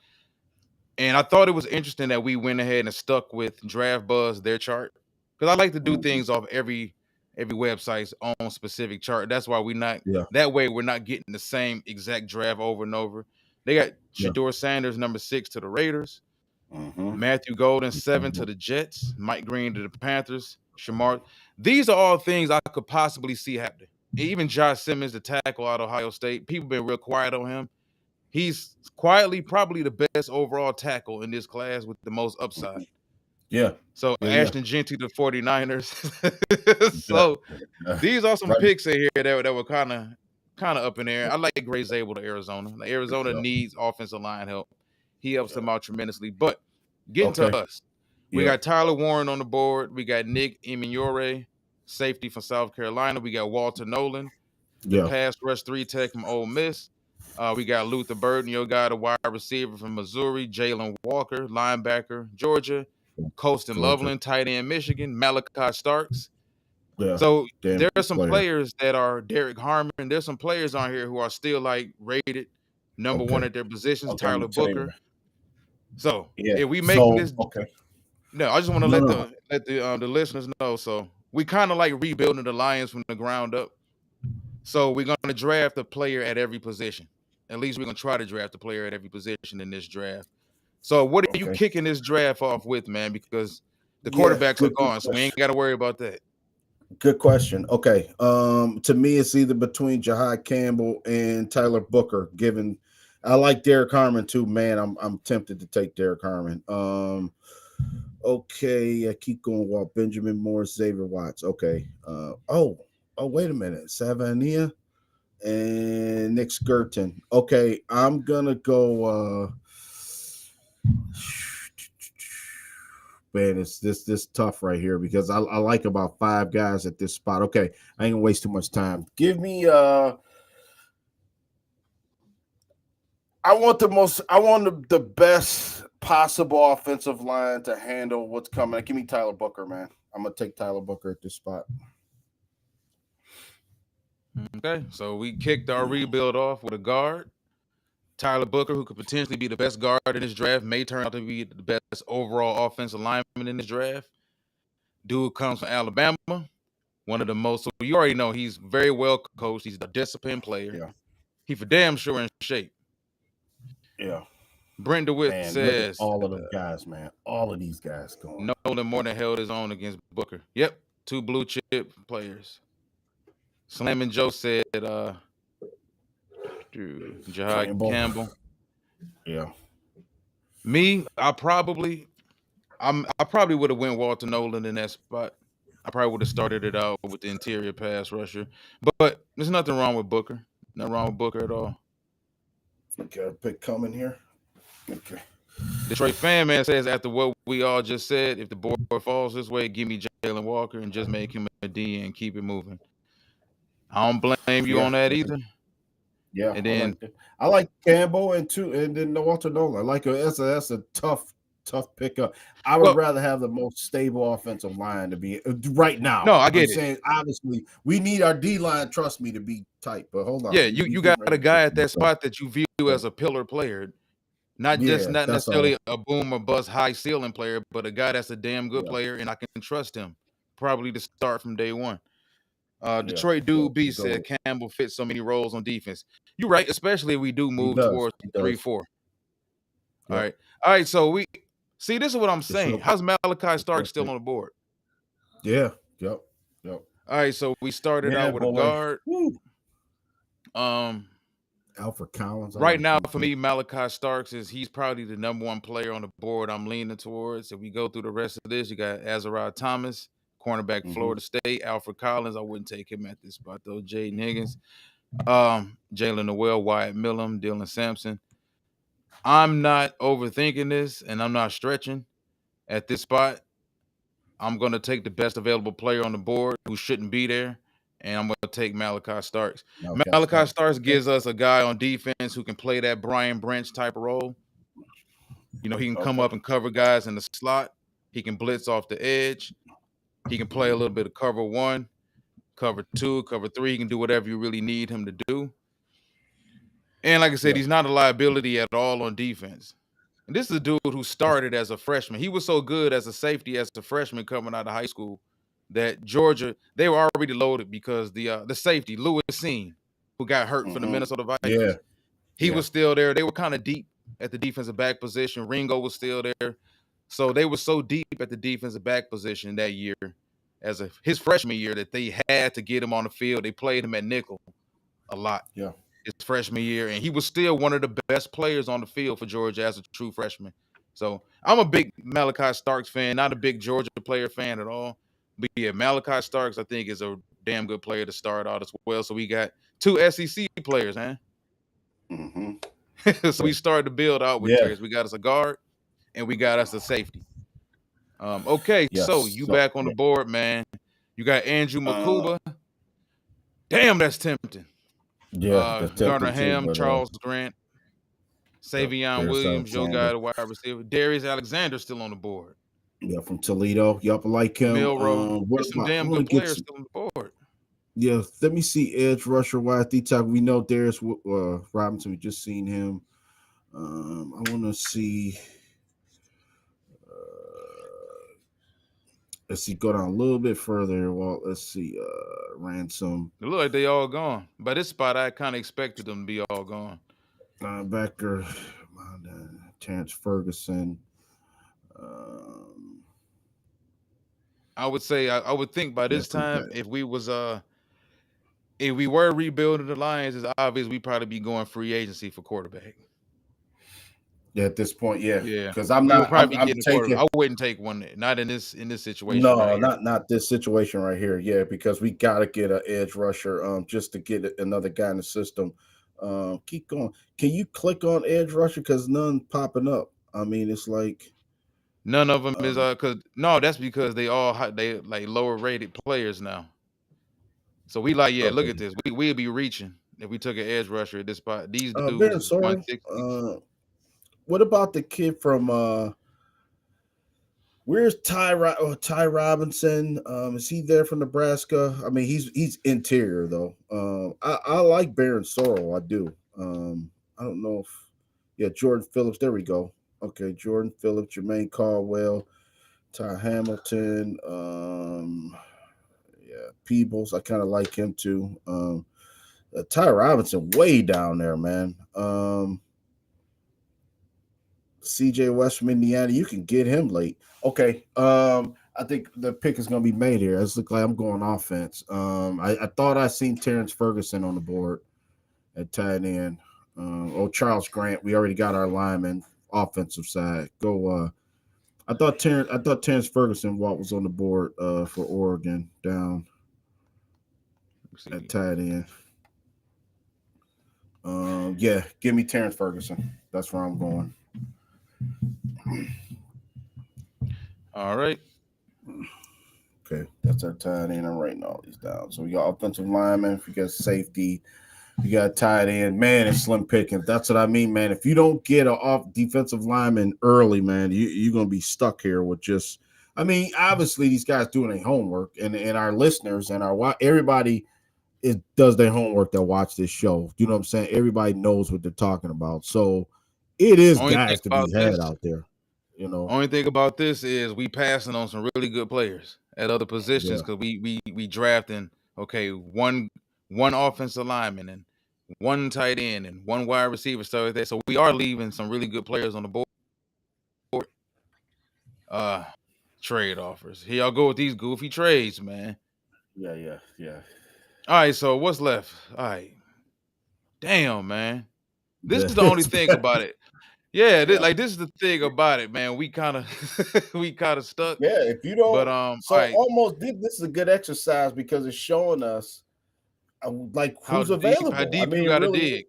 And I thought it was interesting that we went ahead and stuck with Draft Buzz, their chart, because I like to do things off every website's own specific chart. That's why that way we're not getting the same exact draft over and over. They got Shedeur Sanders, number 6 to the Raiders. Matthew Golden, 7 to the Jets. Mike Green to the Panthers. Shamar. These are all things I could possibly see happening. Even Josh Simmons, the tackle out of Ohio State. People been real quiet on him. He's quietly probably the best overall tackle in this class with the most upside. Yeah. So Ashton Jeanty to 49ers. So these are some picks in here that were kind of up in there. I like Gray Zabel to Arizona. Like, Arizona needs offensive line help. He helps them out tremendously. But getting to us, we got Tyler Warren on the board. We got Nick Emmanure, safety from South Carolina. We got Walter Nolan, the Yeah. pass rush 3 tech from Ole Miss. We got Luther Burden, your guy, the wide receiver from Missouri. Jalen Walker, linebacker, Georgia. Colston Georgia. Loveland, tight end, Michigan. Malachi Starks. Yeah. So Damn there are good some player. players that are Derek Harmon. There's some players on here who are still like rated number one Okay. at their positions. Okay. I'm Tyler gonna tell you. Booker. So Yeah. if we making So this, okay. no, I just want to No, let no. the listeners know. So we kind of like rebuilding the Lions from the ground up. So we're gonna draft a player at every position. At least we're gonna try to draft a player at every position in this draft. So what are you Okay. kicking this draft off with, man? Because the Yeah. quarterbacks are Good gone, so we ain't question. got to worry about that. Good question. Okay. To me, it's either between Jahad Campbell and Tyler Booker. Given, I like Derek Harmon too, man. I'm tempted to take Derek Harmon. Okay. I keep going. While Benjamin Morris, Xavier Watts. Okay. Wait a minute. Savania and Nick Skirton. Okay. I'm gonna go. Man, it's this tough right here because I like about 5 guys at this spot. Okay, I ain't gonna waste too much time. Give me I want the best possible offensive line to handle what's coming. Give me Tyler Booker, man. I'm gonna take Tyler Booker at this spot. Okay, so we kicked our rebuild off with a guard, Tyler Booker, who could potentially be the best guard in this draft, may turn out to be the best overall offensive lineman in this draft. Dude comes from Alabama, one of the most. So you already know he's very well coached. He's a disciplined player. Yeah. He for damn sure in shape. Yeah. Brent DeWitt Man, look at says all of them guys, man. All of these guys going. Nolan more than held his own against Booker. Yep, 2 blue chip players. Slam and Joe said Jahad Campbell. Yeah. Me, I probably would have went Walter Nolan in that spot. I probably would have started it out with the interior pass rusher. But there's nothing wrong with Booker. Nothing wrong with Booker at all. Okay, pick coming here. Okay. Detroit Fan Man says, after what we all just said, if the board falls this way, give me Jalen Walker and just make him a D and keep it moving. I don't blame you on that either. Yeah, and then I like Campbell and then Walter Nolan. I like that's a tough pickup. I would rather have the most stable offensive line to be right now. No, I get it. Saying obviously we need our D line, trust me, to be tight. But hold on. Yeah, you got a guy at that spot that you view as a pillar player. Not necessarily a boom or bust high ceiling player, but a guy that's a damn good player, and I can trust him probably to start from day one. Detroit Dude B said Campbell fits so many roles on defense. You're right, especially if we do move towards 3-4. All right. So we see. This is what I'm saying. How's Malachi Starks still on the board? Yeah. Yep. All right. So we started out with a guard. Alfred Collins. Right now, for me, Malachi Starks he's probably the number 1 player on the board I'm leaning towards. If we go through the rest of this, you got Azariah Thomas, cornerback, Florida State. Alfred Collins, I wouldn't take him at this spot though. Jaden Higgins, Jalen Noel, Wyatt Millam, Dylan Sampson. I'm not overthinking this, and I'm not stretching at this spot. I'm going to take the best available player on the board who shouldn't be there, and I'm going to take Malachi Starks. Malachi Starks gives us a guy on defense who can play that Brian Branch type of role. You know, he can come up and cover guys in the slot. He can blitz off the edge. He can play a little bit of cover 1, cover 2, cover 3. He can do whatever you really need him to do. And like I said, he's not a liability at all on defense. And this is a dude who started as a freshman. He was so good as a safety as a freshman coming out of high school that Georgia, they were already loaded because the safety, Lewis Seen, who got hurt for the Minnesota Vikings, he was still there. They were kind of deep at the defensive back position. Ringo was still there. So they were so deep at the defensive back position that year, his freshman year, that they had to get him on the field. They played him at nickel a lot. Yeah. His freshman year, and he was still one of the best players on the field for Georgia as a true freshman. So I'm a big Malachi Starks fan, not a big Georgia player fan at all. But yeah, Malachi Starks, I think, is a damn good player to start out as well. So we got 2 SEC players, man. So we started to build out with players. We got us a guard, and we got us a safety. Okay, so you back on the board, man. You got Andrew Makuba. Damn, that's tempting. Yeah, that's Gardner tempting too. Ham, But Charles Grant, Savion there's Williams, Joe Alexander. Guy, the wide receiver. Darius Alexander still on the board. Yeah, from Toledo. Yup, I like him. Milrow. What There's some about? I damn want to good get players some. still on the board. Yeah, let me see edge rusher wide D tackle. We know Darius Robinson. We just seen him. I want to see. Let's see. Go down a little bit further. Well, let's see. Ransom. It look like they all gone. By this spot, I kind of expected them to be all gone. Linebacker. Terrence Ferguson. I would say I would think by this time, if we were rebuilding the Lions, it's obvious we'd probably be going free agency for quarterback. Yeah, at this point, yeah. Yeah. Because I'm not. I'm taking. I wouldn't take one. Not in this situation. No, right not this situation right here. Yeah, because we got to get an edge rusher. Just to get another guy in the system. Keep going. Can you click on edge rusher? Because none popping up. I mean, it's like none of them is that's because they like lower rated players now. So we like, look at this. We'd be reaching if we took an edge rusher at this spot. These dudes, 160. What about the kid from where's Ty Robinson? Is he there from Nebraska? I mean, he's interior though. I like Baron Sorrell. I do. I don't know if Jordan Phillips. There we go. Okay, Jordan Phillips, Jermaine Caldwell, Ty Hamilton. Peebles. I kind of like him too. Ty Robinson way down there, man. CJ West from Indiana, you can get him late. Okay. I think the pick is going to be made here. It's look like I'm going offense. I thought I seen Terrence Ferguson on the board at tight end. Charles Grant. We already got our lineman offensive side. Go. I thought Terrence Ferguson was on the board for Oregon down at tight end. Give me Terrence Ferguson. That's where I'm going. All right. Okay, that's our tight end. I'm writing all these down. So we got offensive lineman, we got safety, we got tight end. Man, it's slim pickings. That's what I mean, man. If you don't get an off defensive lineman early, man, you're gonna be stuck here with just. I mean, obviously these guys doing their homework, and our listeners and everybody does their homework that watch this show. You know what I'm saying? Everybody knows what they're talking about. So it is guys to be had out there. You know, only thing about this is we passing on some really good players at other positions because we drafting one offensive lineman and one tight end and one wide receiver stuff like that. So we are leaving some really good players on the board. Trade offers. Here y'all go with these goofy trades, man. Yeah. All right, so what's left? All right. Damn, man. This is the only thing about it. Yeah, this is the thing about it, man. We kind of stuck. Yeah, if you don't, but almost this is a good exercise because it's showing us who's available. How deep you got to dig.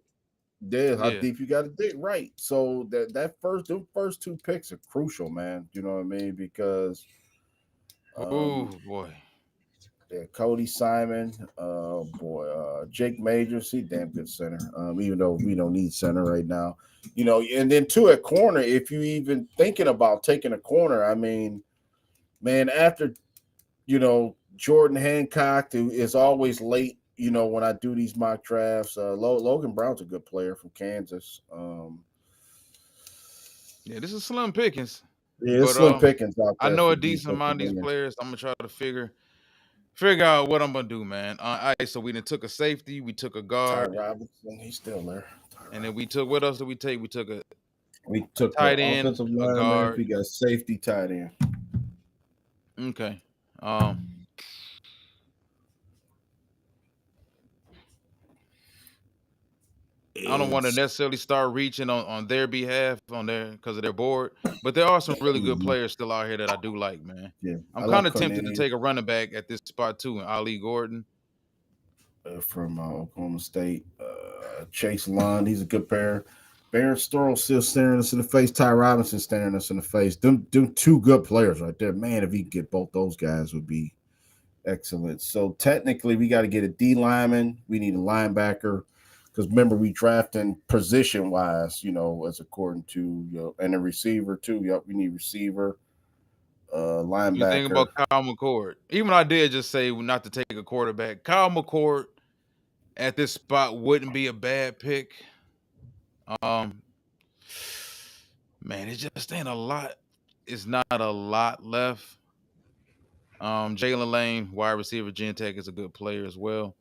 Yeah, how deep you got to dig. Right. So them first two picks are crucial, man. You know what I mean? Because oh boy. Yeah, Cody Simon, Jake Majors, he damn good center. Even though we don't need center right now, you know. And then two at corner, if you even thinking about taking a corner, I mean, man, after Jordan Hancock, who is always late. You know, when I do these mock drafts, Logan Brown's a good player from Kansas. This is slim pickings. Yeah, it's slim pickings out there. I know a decent amount of these players. I'm gonna try to figure out what I'm gonna do, man. All right, so we then took a safety, we took a guard. Ty Robinson, he's still there. And then we took, what else did we take? We took a tight end, a guard. We got safety, tight end. Okay. I don't want to necessarily start reaching on their behalf because of their board, but there are some really good players still out here that I do like, man. Yeah, I'm kind of tempted to take a running back at this spot too, and Ali Gordon from Oklahoma State. Chase Lund, he's a good pair. Baron Storrell still staring us in the face. Ty Robinson staring us in the face. Them two good players right there, man. If he could get both those guys, would be Excellent. So technically, we got to get a D lineman. We need a linebacker because remember we drafting position wise, as according to and a receiver too. Yep, we need receiver, You think linebacker. about Kyle McCord. Even I did just say not to take a quarterback. Kyle McCord at this spot wouldn't be a bad pick. Um, man, it just ain't a lot. It's not a lot left. Jalen Lane, wide receiver, Virginia Tech, is a good player as well.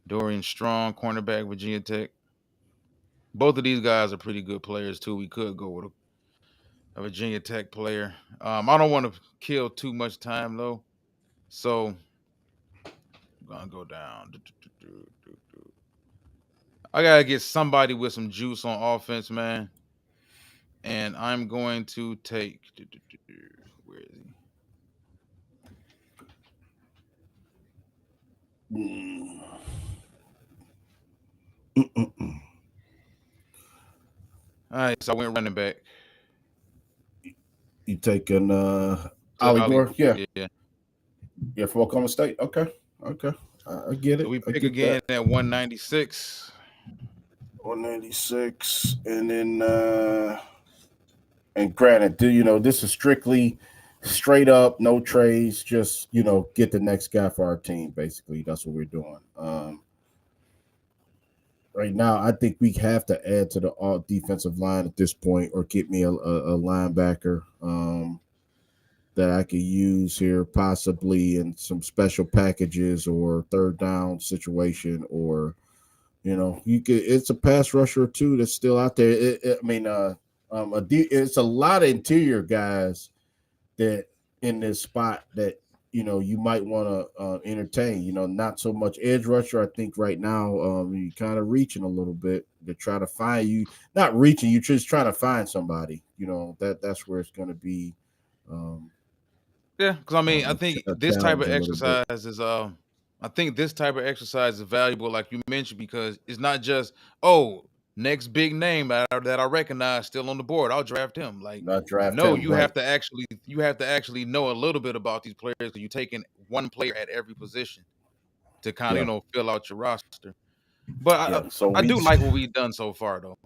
Dorian Strong, cornerback, Virginia Tech. Both of these guys are pretty good players too. We could go with a Virginia Tech player. I don't want to kill too much time though, so I'm gonna go down. I gotta get somebody with some juice on offense, man. And I'm going to take. Where is he? All right, so I went running back. You taking To Ollie Gore? Yeah, yeah. yeah, for Oklahoma State. Okay, I get it. So we I pick get again that. at 196. 196, and then and granted, this is strictly straight up, no trades, just get the next guy for our team. Basically, that's what we're doing. Right now, I think we have to add to the all defensive line at this point, or get me a linebacker that I could use here, possibly in some special packages or third down situation, or you could. It's a pass rusher too that's still out there. It's a lot of interior guys that in this spot that you might want to entertain. Not so much edge rusher. I think right now you're kind of reaching a little bit to try to find you. Not reaching, you're just trying to find somebody. That's where it's going to be. Yeah, because I mean, I think A this type challenge of a little bit. exercise is I think this type of exercise is valuable, like you mentioned, because it's not just next big name that I recognize still on the board. I'll draft him. Like, Not draft no, him right. you have to actually know a little bit about these players because you're taking one player at every position to kind of Yeah. fill out your roster. But Yeah. So I do like what we've done so far, though.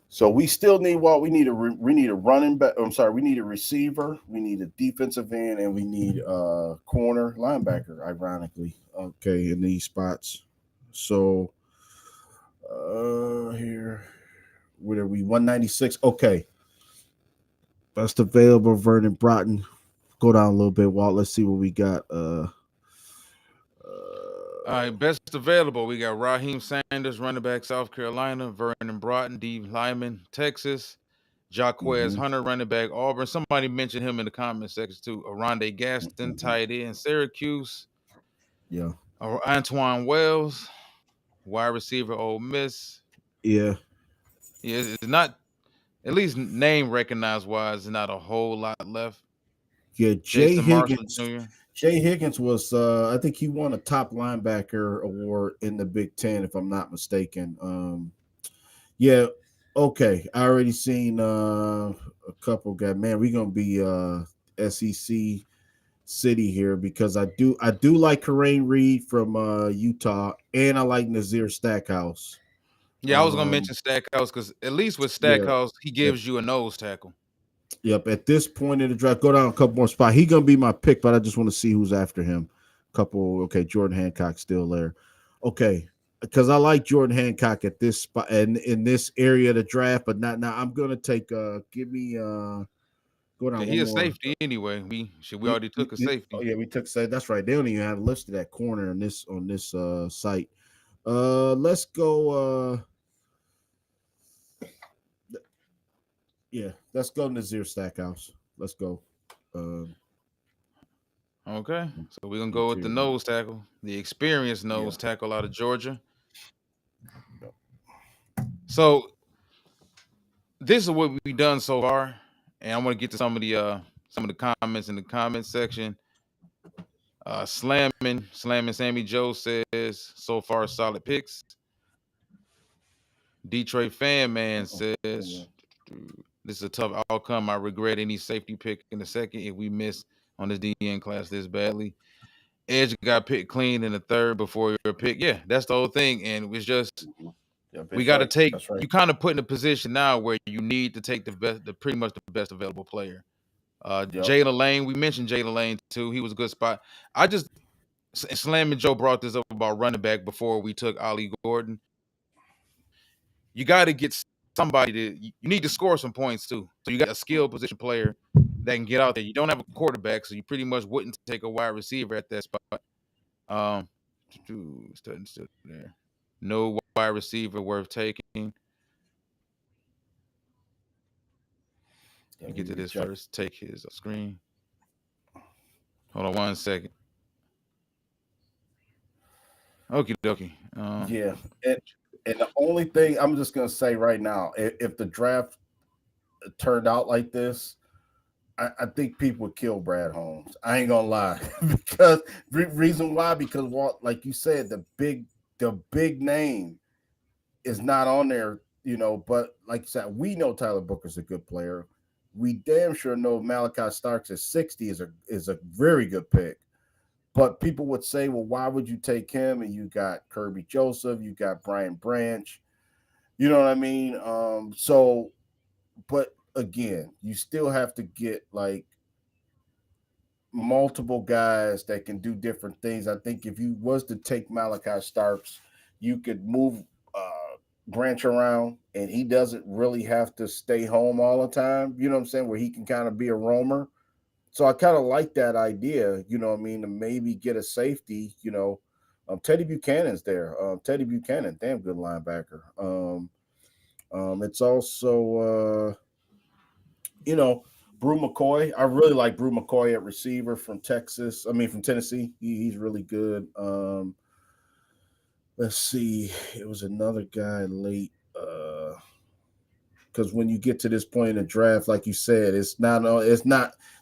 So we still need we need a running back. I'm sorry, we need a receiver, we need a defensive end, and we need a corner linebacker. Ironically, okay, in these spots. So here, what are we? 196. Okay, best available. Vernon Broughton. Go down a little bit, Walt. Let's see what we got. All right, best available. We got Raheem Sanders, running back, South Carolina. Vernon Broughton, D lineman, Texas. Jaquez Hunter, running back, Auburn. Somebody mentioned him in the comment section too. Aronde Gaston, tight end, Syracuse. Yeah. Antoine Wells, wide receiver, Ole Miss. Yeah. Yeah, it's not, at least name recognized wise, not a whole lot left. Yeah, Jason Marshall Jr. Jay Higgins was, I think he won a top linebacker award in the Big Ten, if I'm not mistaken. Yeah, okay. I already seen a couple guys. Man, we're gonna be SEC city here because I do like Kareem Reed from Utah, and I like Nazir Stackhouse. Yeah, I was gonna mention Stackhouse because at least with Stackhouse, he gives you a nose tackle. Yep. At this point in the draft, go down a couple more spots. He's gonna be my pick, but I just want to see who's after him. Couple. Okay, Jordan Hancock still there. Okay, because I like Jordan Hancock at this spot and in this area of the draft, but not now. I'm gonna take. Give me. Go down. Yeah, he is safety anyway. We already took a safety. Oh yeah, we took say that's right. They don't even have listed that corner on this site. Let's go. Yeah, let's go Nazir Stackhouse. Let's go. Okay, so we're gonna go with the nose tackle, the experienced nose tackle out of Georgia. So this is what we've done so far, and I want to get to some of the comments in the comment section. Slamming Sammy Joe says so far solid picks. Detroit fan man says this is a tough outcome. I regret any safety pick in the second if we miss on this DN class this badly. Edge got picked clean in the third before your pick. Yeah, that's the whole thing. And it's just Yeah, we that's got to right. take. That's right. You kind of put in a position now where you need to take the pretty much the best available player. Yep. Jalen Lane, we mentioned Jalen Lane too. He was a good spot. I just Slam and Joe brought this up about running back before we took Ollie Gordon. You got to get somebody you need to score some points too. So you got a skill position player that can get out there. You don't have a quarterback, so you pretty much wouldn't take a wide receiver at that spot. Still there. No wide receiver worth taking. Let me get to this first. Take his screen. Hold on 1 second. Okie dokie. Yeah. And the only thing I'm just going to say right now, if the draft turned out like this, I think people would kill Brad Holmes. I ain't gonna lie, because reason why, because like you said, the big name is not on there, But like you said, we know Tyler Booker's a good player. We damn sure know Malachi Starks at 60 is a very good pick. But people would say, well, why would you take him? And you got Kirby Joseph, you got Brian Branch, you know what I mean? But again, you still have to get like multiple guys that can do different things. I think if you was to take Malachi Starks, you could move Branch around, and he doesn't really have to stay home all the time. You know what I'm saying? Where he can kind of be a roamer. So I kind of like that idea. You know what I mean? To maybe get a safety. Teddy Buchanan's there. Teddy Buchanan, damn good linebacker. It's also Brew McCoy. I really like Brew McCoy at receiver from Tennessee. He's really good. Let's see. It was another guy late. Because when you get to this point in the draft, like you said, it's not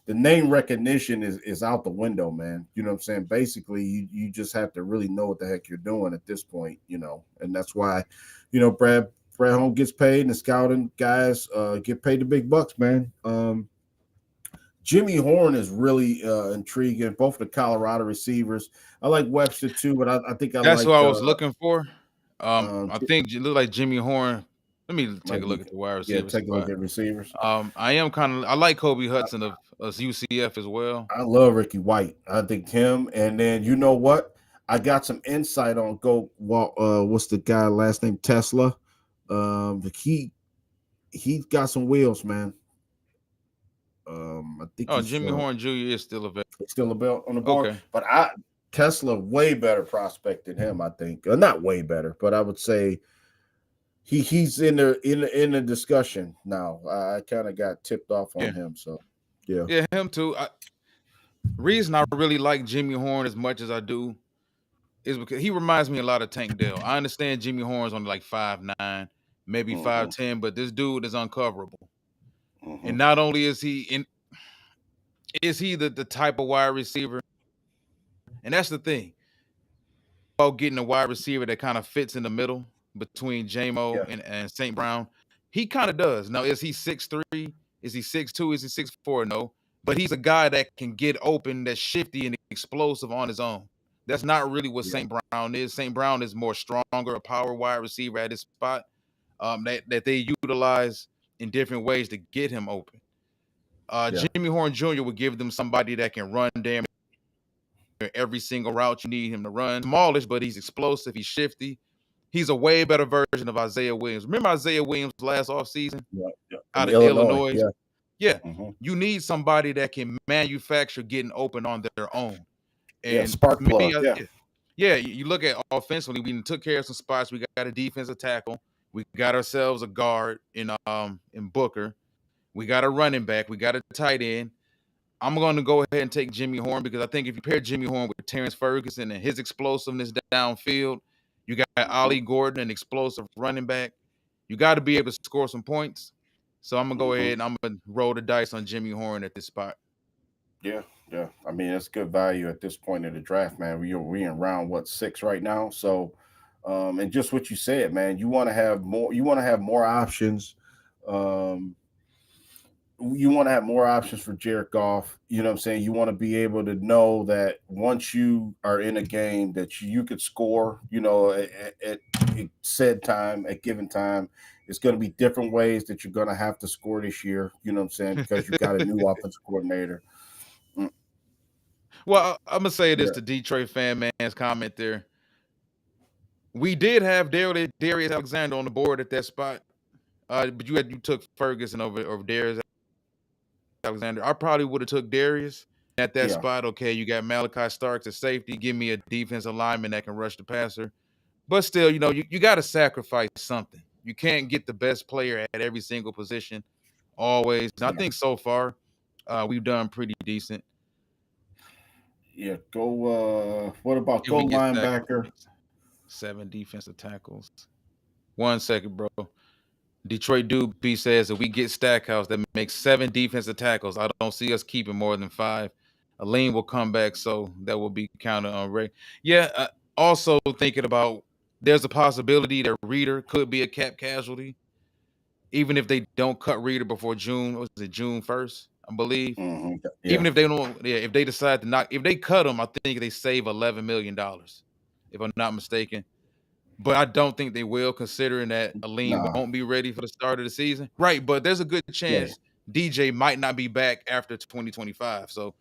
the name recognition is out the window, man. You know what I'm saying? Basically, you just have to really know what the heck you're doing at this point, and that's why, Brad Holmes gets paid and the scouting guys get paid the big bucks, man. Jimmy Horn is really intriguing. Both the Colorado receivers. I like Webster too, but I think That's like who I was looking for. I think you look like Jimmy Horn. Let me take a look at the wide receiver take a look spot. at receivers. I like Kobe Hudson of UCF as well. I love Ricky White. I think him, and then you know what? I got some insight on what's the guy last name Tesla? He's got some wheels, man. I think Jimmy Horn Jr. is still available. Still on the board. Okay. But Tesla way better prospect than him, I think. Not way better, but I would say he's in the discussion now. I kind of got tipped off on him, so yeah, him too. Reason I really like Jimmy Horn as much as I do is because he reminds me a lot of Tank Dell. I understand Jimmy Horn's only like 5'9", maybe 5'10", but this dude is uncoverable. And not only is he the type of wide receiver, and that's the thing about getting a wide receiver that kind of fits in the middle between JMO and St. Brown. He kind of does. Now, is he 6'3"? Is he 6'2"? Is he 6'4"? No. But he's a guy that can get open, that's shifty and explosive on his own. That's not really what St. Brown is. St. Brown is more stronger, a power wide receiver at his spot that they utilize in different ways to get him open. Jimmy Horn Jr. would give them somebody that can run damn every single route you need him to run. Smallish, but he's explosive. He's shifty. He's a way better version of Isaiah Williams. Remember Isaiah Williams last offseason? Out of Illinois? Yeah. You need somebody that can manufacture getting open on their own. And spark plug. You look at offensively, we took care of some spots. We got a defensive tackle. We got ourselves a guard in Booker. We got a running back. We got a tight end. I'm going to go ahead and take Jimmy Horn because I think if you pair Jimmy Horn with Terrence Ferguson and his explosiveness downfield, you got Ollie Gordon, an explosive running back. You got to be able to score some points. So I'm going to go ahead and I'm going to roll the dice on Jimmy Horn at this spot. Yeah. I mean, it's good value at this point in the draft, man. We in round 6 right now. So, and just what you said, man, you want to have more options. you want to have more options for Jared Goff. You know what I'm saying? You want to be able to know that once you are in a game that you could score, at said time, at given time. It's going to be different ways that you're going to have to score this year. You know what I'm saying? Because you got a new offensive coordinator. Well, I'm gonna say this Yeah. to Detroit fan man's comment there. We did have Darius Alexander on the board at that spot, but you took Ferguson over Darius Alexander. I probably would have took Darius at that Yeah. spot. Okay, you got Malachi Starks at safety. Give me a defensive lineman that can rush the passer. But still, you got to sacrifice something. You can't get the best player at every single position always. And I think so far we've done pretty decent. Yeah. Go. What about If go we get linebacker? 7 defensive tackles. 1 second, bro. Detroit Doobie says if we get Stackhouse, that makes 7 defensive tackles. I don't see us keeping more than 5. Aline will come back, so that will be counted on Ray. Yeah, also thinking about there's a possibility that Reader could be a cap casualty, even if they don't cut Reader before June. Was it June 1st? I believe. Mm-hmm. Yeah. Even if they don't, if they decide to not, if they cut him, I think they save $11 million, if I'm not mistaken. But I don't think they will, considering that Aline won't be ready for the start of the season. Right, but there's a good chance DJ might not be back after 2025. So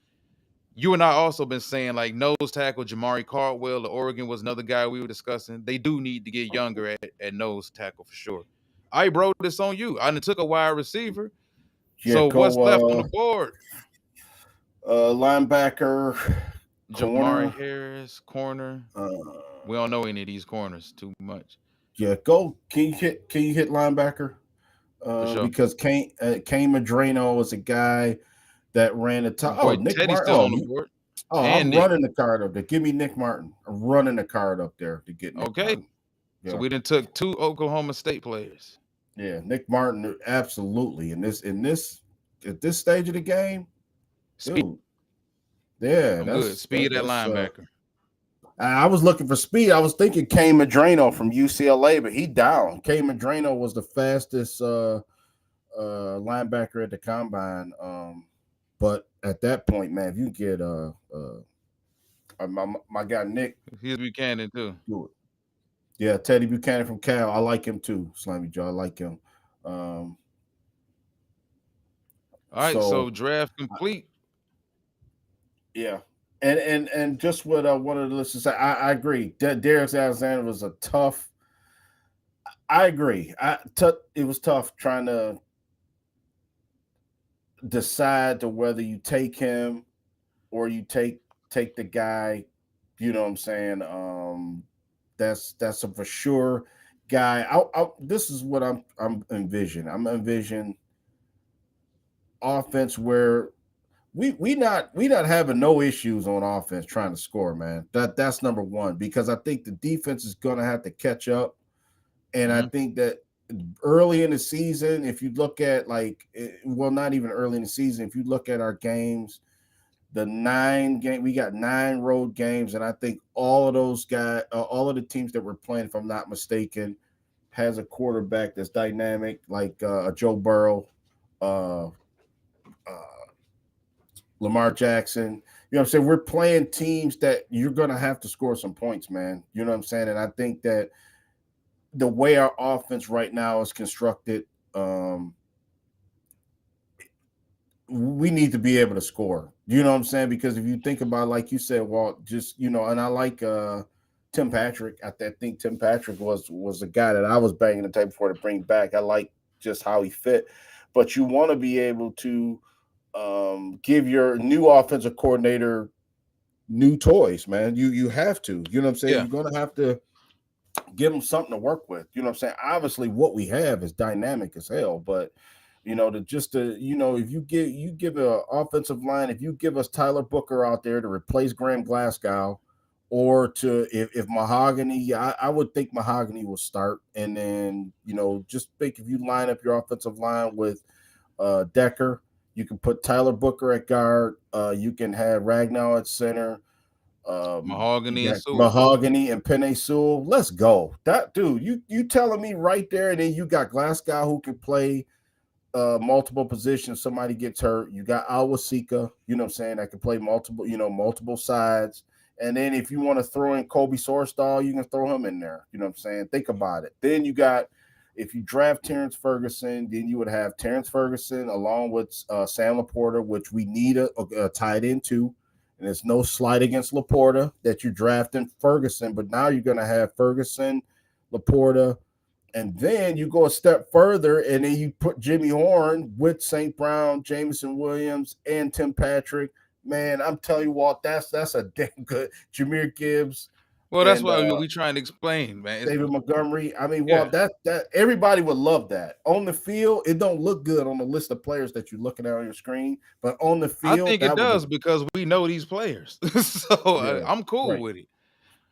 you and I also been saying, like, nose tackle Jamari Caldwell of Oregon was another guy we were discussing. They do need to get younger at nose tackle for sure. All right, bro, this on you. I took a wide receiver. Yeah, so what's left on the board? Linebacker, Jamari Harris, corner. We don't know any of these corners too much. Yeah, go. Can you hit linebacker? Sure. Because Kane Madrano was a guy that ran the top. Boy, Nick Teddy's still on the board. I'm running the card up there. Give me Nick Martin. I'm running the card up there to get Nick Martin. Yeah. So we done took 2 Oklahoma State players. Yeah, Nick Martin, absolutely. At this stage of the game, dude. Yeah, I'm good. Speed at linebacker. I was looking for speed. I was thinking Kane Madrano from UCLA, but he down. Kane Madrano was the fastest linebacker at the combine. But at that point, man, if you get my guy Nick, he's Buchanan too. Do it. Yeah, Teddy Buchanan from Cal. I like him too. Slimy Joe, I like him. All right, so draft complete. Yeah. And just what one of the listeners said, I agree. Darius Alexander was a tough. I agree. It was tough trying to decide to whether you take him or you take the guy. You know what I'm saying? That's a for sure guy. This is what I'm envisioning. I'm envisioning offense where we not having no issues on offense trying to score, man. That's number one, because I think the defense is going to have to catch up. And I think that early in the season, if you look at not even early in the season, if you look at our games, we got 9 road games. And I think all of those guys, all of the teams that we're playing, if I'm not mistaken, has a quarterback that's dynamic, like Joe Burrow, Lamar Jackson. You know what I'm saying? We're playing teams that you're going to have to score some points, man. You know what I'm saying? And I think that the way our offense right now is constructed, we need to be able to score. You know what I'm saying? Because if you think about, like you said, Walt, just, and I like Tim Patrick. I think Tim Patrick was a guy that I was banging the table for to bring back. I like just how he fit. But you want to be able to give your new offensive coordinator new toys, man. You have to. You know what I'm saying? Yeah. You're going to have to give them something to work with. You know what I'm saying? Obviously, what we have is dynamic as hell, but if you give an offensive line, if you give us Tyler Booker out there to replace Graham Glasgow, or if Mahogany, I would think Mahogany will start, and then just think if you line up your offensive line with Decker, you can put Tyler Booker at guard, you can have Ragnow at center. Mahogany and Penei Sewell. Let's go. That dude, you telling me right there, and then you got Glasgow who can play multiple positions. Somebody gets hurt. You got Awasika, you know what I'm saying, that can play multiple sides. And then if you want to throw in Kobe Sorsdal, you can throw him in there. You know what I'm saying? Think about it. Then you got, if you draft Terrence Ferguson, then you would have Terrence Ferguson along with Sam Laporta, which we need a tight end too. And there's no slight against Laporta that you're drafting Ferguson, but now you're going to have Ferguson, Laporta, and then you go a step further, and then you put Jimmy Horn with St. Brown, Jameson Williams, and Tim Patrick. Man, I'm telling you what, that's a damn good Jahmyr Gibbs. Well, that's what we trying to explain, man. David Montgomery. I mean, well, that everybody would love that. On the field, it don't look good on the list of players that you're looking at on your screen, but on the field, I think it does because we know these players. So I'm cool with it.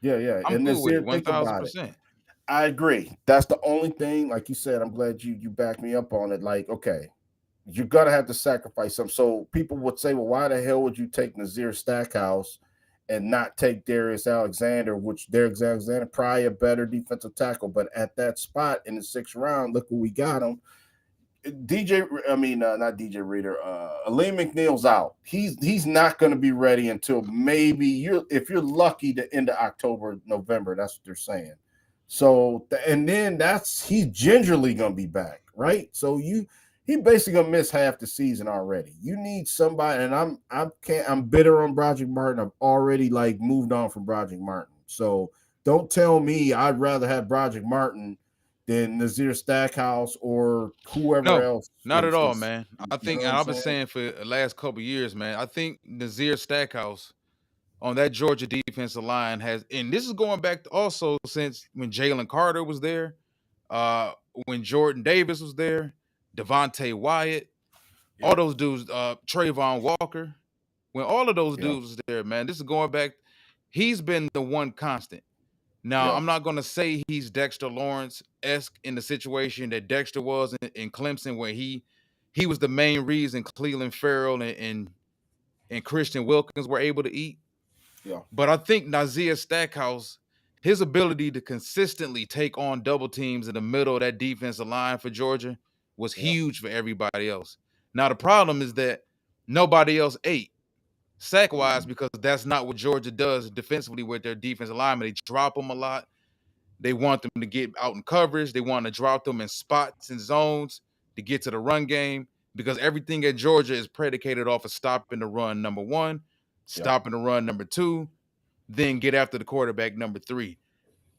Yeah. I'm cool with it, 1,000%. I agree. That's the only thing, like you said, I'm glad you backed me up on it. Like, okay, you're going to have to sacrifice some. So people would say, well, why the hell would you take Nazir Stackhouse and not take Darius Alexander, which Darius Alexander probably a better defensive tackle. But at that spot in the 6th round, look who we got him. Not DJ Reader. Aleem McNeil's out. He's not going to be ready until maybe if you're lucky, the end of October, November. That's what they're saying. So, and then he's gingerly going to be back, right? So he basically gonna miss half the season already. You need somebody, and I'm bitter on Broderick Martin. I've already moved on from Broderick Martin. So don't tell me I'd rather have Broderick Martin than Nazir Stackhouse or whoever else. Not at all, man. I think, and I've been saying for the last couple of years, man, I think Nazir Stackhouse on that Georgia defensive line has, and this is going back to also since when Jalen Carter was there, when Jordan Davis was there, Devontae Wyatt, all those dudes, Trayvon Walker, when all of those dudes was there, man, this is going back. He's been the one constant. Now, I'm not going to say he's Dexter Lawrence-esque in the situation that Dexter was in Clemson, where he was the main reason Cleveland Farrell and Christian Wilkins were able to eat. Yeah. But I think Nazir Stackhouse, his ability to consistently take on double teams in the middle of that defensive line for Georgia was huge for everybody else. Now, the problem is that nobody else ate sack-wise because that's not what Georgia does defensively with their defensive linemen. They drop them a lot. They want them to get out in coverage. They want to drop them in spots and zones to get to the run game because everything at Georgia is predicated off of stopping the run, number 1, stopping the run, number 2, then get after the quarterback, number 3.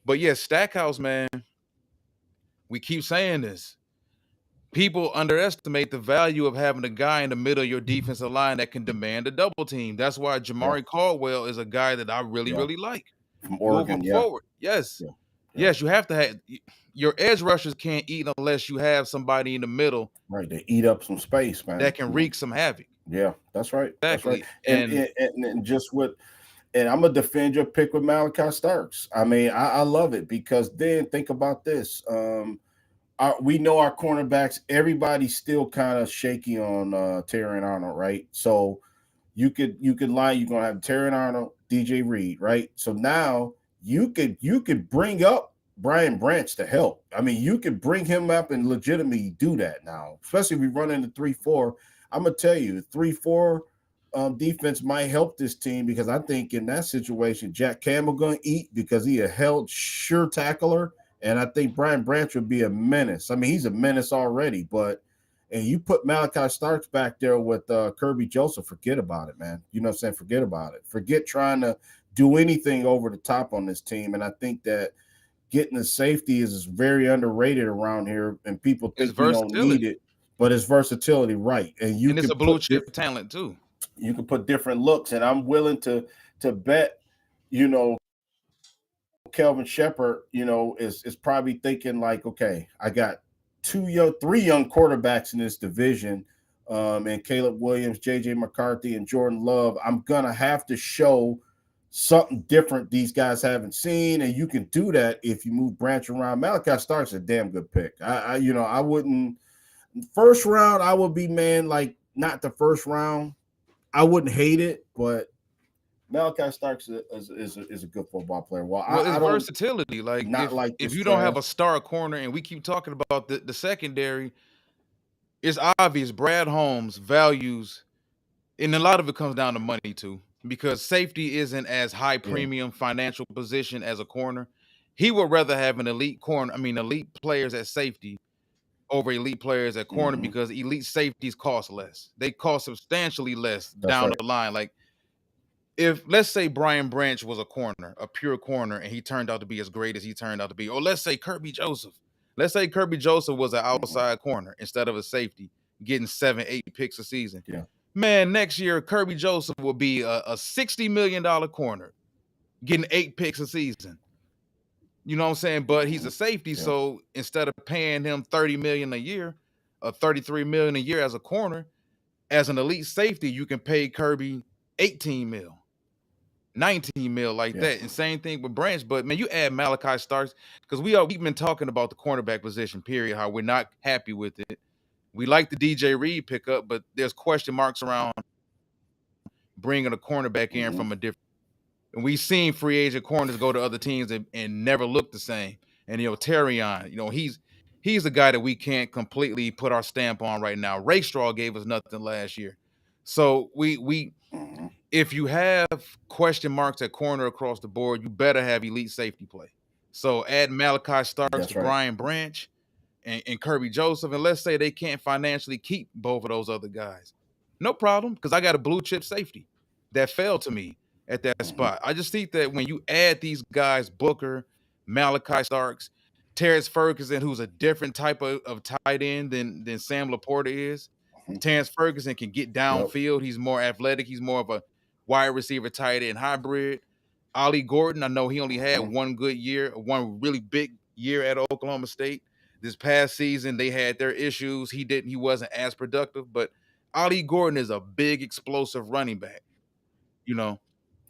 But yeah, Stackhouse, man, we keep saying this. People underestimate the value of having a guy in the middle of your defensive line that can demand a double team. That's why Jamari Caldwell is a guy that I really, really like. From Oregon, moving forward. Yes. Yes, you have to have your edge rushers can't eat unless you have somebody in the middle. Right. They eat up some space, man. That can wreak some havoc. Yeah, that's right. Exactly. That's right. And just what, and I'm gonna defend your pick with Malachi Starks. I mean, I love it because then think about this. We know our cornerbacks, everybody's still kind of shaky on Terrion Arnold, right? So you could lie, you're gonna have Terrion Arnold, DJ Reed, right? So now you could bring up Brian Branch to help. I mean, you could bring him up and legitimately do that now, especially if we run into 3-4. I'm gonna tell you, 3-4 defense might help this team because I think in that situation, Jack Campbell gonna eat because he a held sure tackler. And I think Brian Branch would be a menace. I mean, he's a menace already, and you put Malachi Starks back there with Kirby Joseph, forget about it, man. You know what I'm saying? Forget about it. Forget trying to do anything over the top on this team. And I think that getting the safety is very underrated around here, and people think we don't need it, but it's versatility, right? And it's a blue chip talent too. You can put different looks, and I'm willing to bet, Kelvin Shepherd, is probably thinking like, okay, I got 3 young quarterbacks in this division, and Caleb Williams, JJ McCarthy, and Jordan Love. I'm gonna have to show something different these guys haven't seen, and you can do that if you move Branch around. Malachi Stark's a damn good pick. I wouldn't first round. I would be not the first round. I wouldn't hate it, but Malachi Starks is a good football player. Well, it's versatility. If you don't have a star corner, and we keep talking about the secondary, it's obvious Brad Holmes values, and a lot of it comes down to money too, because safety isn't as high Yeah. premium financial position as a corner. He would rather have an elite players at safety over elite players at corner Hmm. because elite safeties cost less. They cost substantially less That's down right. the line. Like if let's say Brian Branch was a corner, a pure corner, and he turned out to be as great as he turned out to be, or let's say Kirby Joseph. Let's say Kirby Joseph was an Hmm. outside corner instead of a safety, getting 7, 8 picks a season. Yeah. Man, next year Kirby Joseph will be a $60 million corner, getting 8 picks a season. You know what I'm saying? But he's Hmm. a safety, Yeah. so instead of paying him 30 million a year, or 33 million a year as a corner, as an elite safety, you can pay Kirby 18 mil, 19 mil like Yeah. that. And same thing with Branch. But man, you add Malachi Starks, because we've been talking about the cornerback position, period, how we're not happy with it. We like the DJ Reed pickup, but there's question marks around bringing a cornerback in Hmm. from a different. And we've seen free agent corners go to other teams and never look the same. And Terrion, he's the guy that we can't completely put our stamp on right now. Ray Straw gave us nothing last year. So we Hmm. if you have question marks at corner across the board, you better have elite safety play. So add Malachi Starks to That's right. Brian Branch and Kirby Joseph, and let's say they can't financially keep both of those other guys. No problem, because I got a blue chip safety that fell to me at that Hmm. spot. I just think that when you add these guys, Booker, Malachi Starks, Terrence Ferguson, who's a different type of tight end than Sam Laporta is. Hmm. Terrence Ferguson can get Yep. downfield. He's more athletic. He's more of a wide receiver tight end hybrid. Ollie Gordon, I know he only had Hmm. one good year, one really big year at Oklahoma State. This past season, they had their issues. He wasn't as productive, but Ollie Gordon is a big, explosive running back. You know,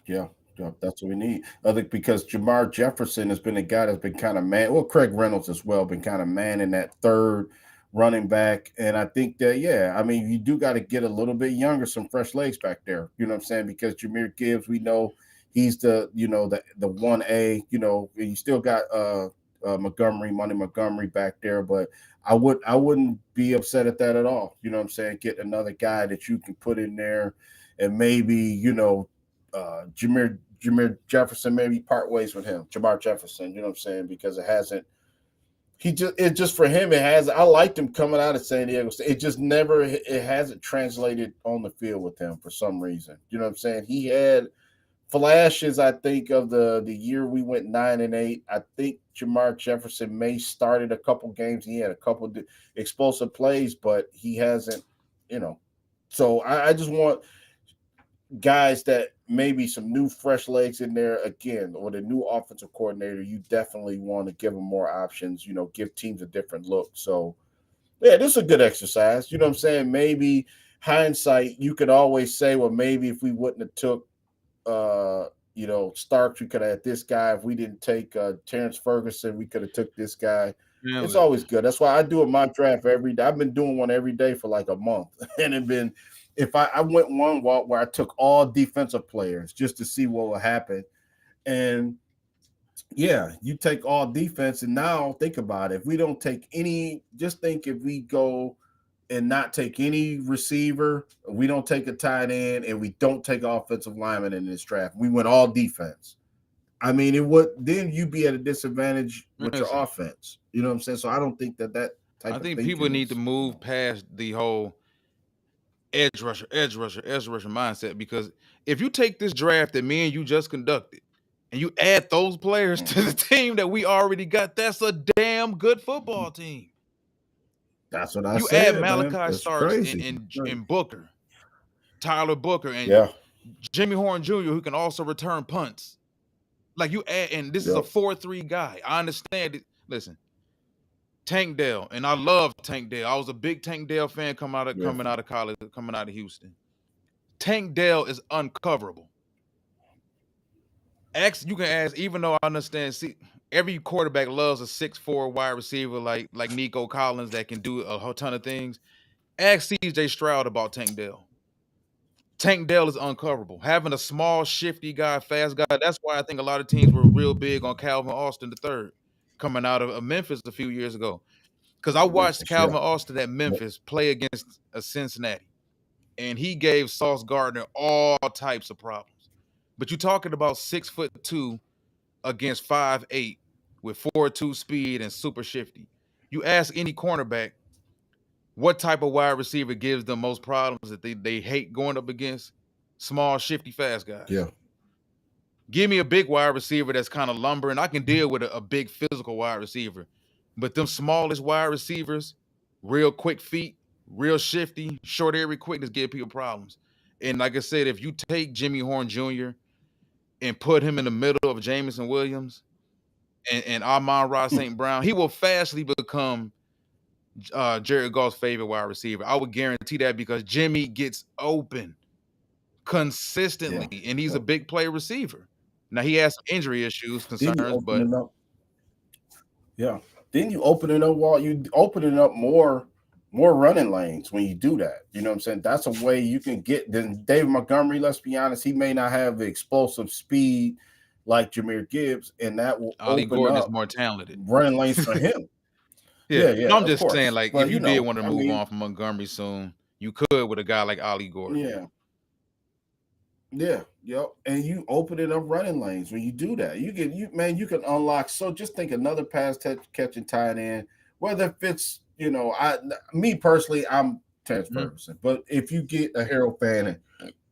Yeah. Yeah. That's what we need. I think because Jamar Jefferson has been a guy that's been kind of man. Well, Craig Reynolds as well, been kind of manning that third running back. And I think that, yeah, I mean, you do got to get a little bit younger, some fresh legs back there. You know what I'm saying? Because Jameer Gibbs, we know he's the 1A, and you still got Money Montgomery back there, but I wouldn't be upset at that at all. You know what I'm saying? Get another guy that you can put in there and maybe, Jameer Jefferson, maybe part ways with him. Jamar Jefferson, you know what I'm saying? Because it just for him, it has. I liked him coming out of San Diego State. It hasn't translated on the field with him for some reason. You know what I'm saying? He had flashes, I think, of the year we went 9-8. I think Jamar Jefferson may started a couple games. He had a couple explosive plays, but he hasn't, you know. So I just want guys that maybe some new fresh legs in there again, or the new offensive coordinator. You definitely want to give them more options. Give teams a different look. So yeah, this is a good exercise. You know what I'm saying? Maybe hindsight, you could always say, well, maybe if we wouldn't have took Starks, we could have had this guy. If we didn't take Terrence Ferguson, we could have took this guy. man, It's listen, always good. That's why I do a mock draft every day. I've been doing one every day for like a month, and it been if I went one walk where I took all defensive players just to see what would happen, and yeah, you take all defense, and now think about it. If we don't take any, just think if we go and not take any receiver, we don't take a tight end, and we don't take offensive lineman in this draft. We went all defense. I mean, it would then you'd be at a disadvantage with your listen. offense. You know what I'm saying? So I don't think that I type of think people thinking need to is. move past the whole edge rusher mindset, because if you take this draft that me and you just conducted and you add those players to the Mhm. team that we already got, that's a damn good football team. That's what I You add said, man. Malachi That's Starks crazy. and Booker, Tyler Booker, and Yeah. Jimmy Horn Jr., who can also return punts. Like you add, and this is a Yep. 4-3 guy. I understand it. Listen, Tank Dell, and I love Tank Dell. I was a big Tank Dell fan Yeah. coming out of college, coming out of Houston. Tank Dell is uncoverable. You can ask, even though I understand, see, every quarterback loves a 6'4" wide receiver like Nico Collins that can do a whole ton of things. Ask CJ Stroud about Tank Dell. Tank Dell is uncoverable. Having a small, shifty guy, fast guy. That's why I think a lot of teams were real big on Calvin Austin III coming out of Memphis a few years ago. Because I watched Memphis, Calvin yeah. Austin at Memphis play against a Cincinnati, and he gave Sauce Gardner all types of problems. But you're talking about 6'2" against 5'8" with 4.2 speed and super shifty. You ask any cornerback what type of wide receiver gives them most problems that they hate going up against? Small, shifty, fast guys. Yeah. Give me a big wide receiver that's kind of lumbering. I can deal with a big physical wide receiver. But them smallest wide receivers, real quick feet, real shifty, short area quickness give people problems. And like I said, if you take Jimmy Horn Jr. and put him in the middle of Jameson Williams and Amon-Ra St. Brown, he will fastly become Jared Goff's favorite wide receiver. I would guarantee that because Jimmy gets open consistently, and he's a big play receiver. Now he has some injury issues, Then you concerns, open but it up. Yeah. Then you open it up while you opening up more running lanes when you do that. You know what I'm saying? That's a way you can get. Then David Montgomery, let's be honest, he may not have the explosive speed like Jahmyr Gibbs, and that will Ali open Gordon is up more talented. running lanes for him. Yeah, Yeah, no, I'm of just saying, course. like, But if you you did know, want to I move mean, on from Montgomery soon, you could with a guy like Ali Gordon. yeah. Yeah, yep. And you open it up running lanes when you do that. You can unlock. So just think another pass catching tight end, whether if it's, me personally, I'm Terrence Ferguson. But if you get a Harold Fanning,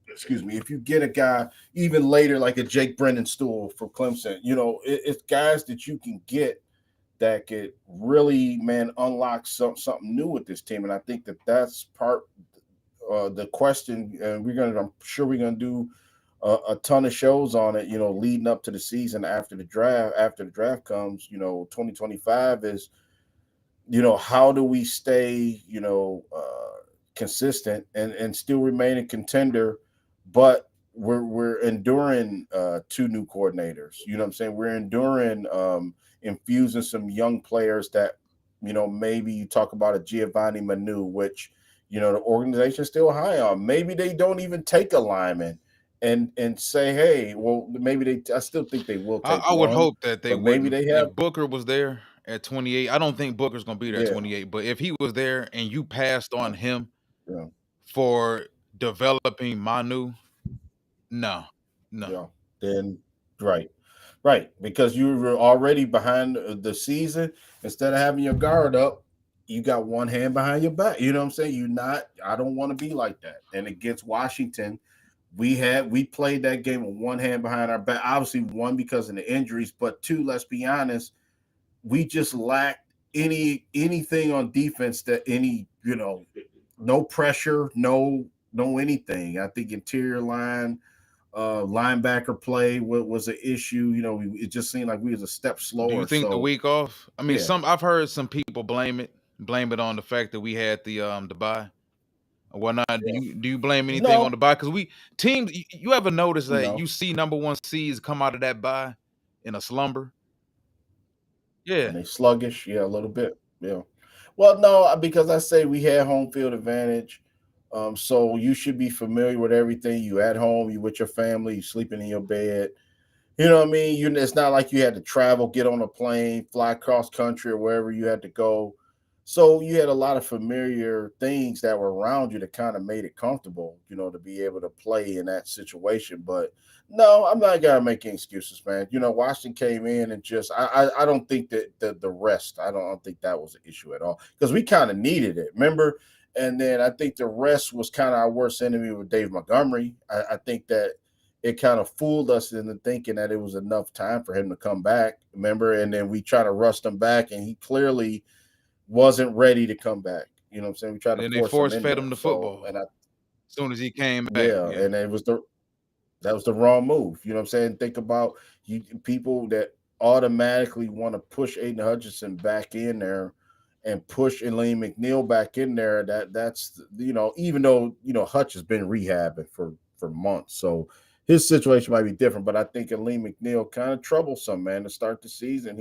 if you get a guy even later like a Jake Brendan Stool from Clemson, it's guys that you can get that could really, man, unlock something new with this team. And I think that's part the question, and I'm sure we're gonna do a ton of shows on it, leading up to the season after the draft. After the draft comes, 2025 is, how do we stay, consistent and still remain a contender, but we're enduring two new coordinators. You know what I'm saying? We're enduring infusing some young players that, maybe you talk about a Giovanni Manu, which the organization's still high on. Maybe they don't even take a lineman and say, hey, well, maybe I still think they will take I would one, hope that they but maybe wouldn't. they have. If Booker was there at 28, I don't think Booker's gonna be there at 28. But if he was there and you passed on him for developing Manu, no. Yeah, then right, because you were already behind the season. Instead of having your guard up, you got one hand behind your back. You know what I'm saying? I don't want to be like that. And against Washington, we played that game with one hand behind our back. Obviously, one because of the injuries, but two, let's be honest, we just lacked anything on defense that no pressure, no anything. I think interior line, linebacker play was an issue. It just seemed like we was a step slower. Do you think the week off? I mean, Yeah. I've heard some people blame it on the fact that we had the bye or whatnot. Yeah. Do you blame anything on the bye? Because teams, you ever notice that you see number one seeds come out of that bye in a slumber? Yeah. And they sluggish, a little bit. Yeah. Well, no, because I say we had home field advantage. So you should be familiar with everything. You at home, you with your family, you sleeping in your bed. You know what I mean? It's not like you had to travel, get on a plane, fly cross country or wherever you had to go. So you had a lot of familiar things that were around you that kind of made it comfortable, to be able to play in that situation. But no, I'm not gonna make any excuses, man. Washington came in and just I don't think that the rest, I don't think that was an issue at all because we kind of needed it. Remember? And then I think the rest was kind of our worst enemy with Dave Montgomery. I think that it kind of fooled us into thinking that it was enough time for him to come back. Remember? And then we try to rush him back, and he clearly wasn't ready to come back. You know what I'm saying? We tried to force fed him the football. And as soon as he came back. Yeah, and that was the wrong move. You know what I'm saying? Think about people that automatically want to push Aiden Hutchinson back in there and push Elaine McNeil back in there. That's even though Hutch has been rehabbing for months, so his situation might be different. But I think Elaine McNeil kind of troublesome, man, to start the season.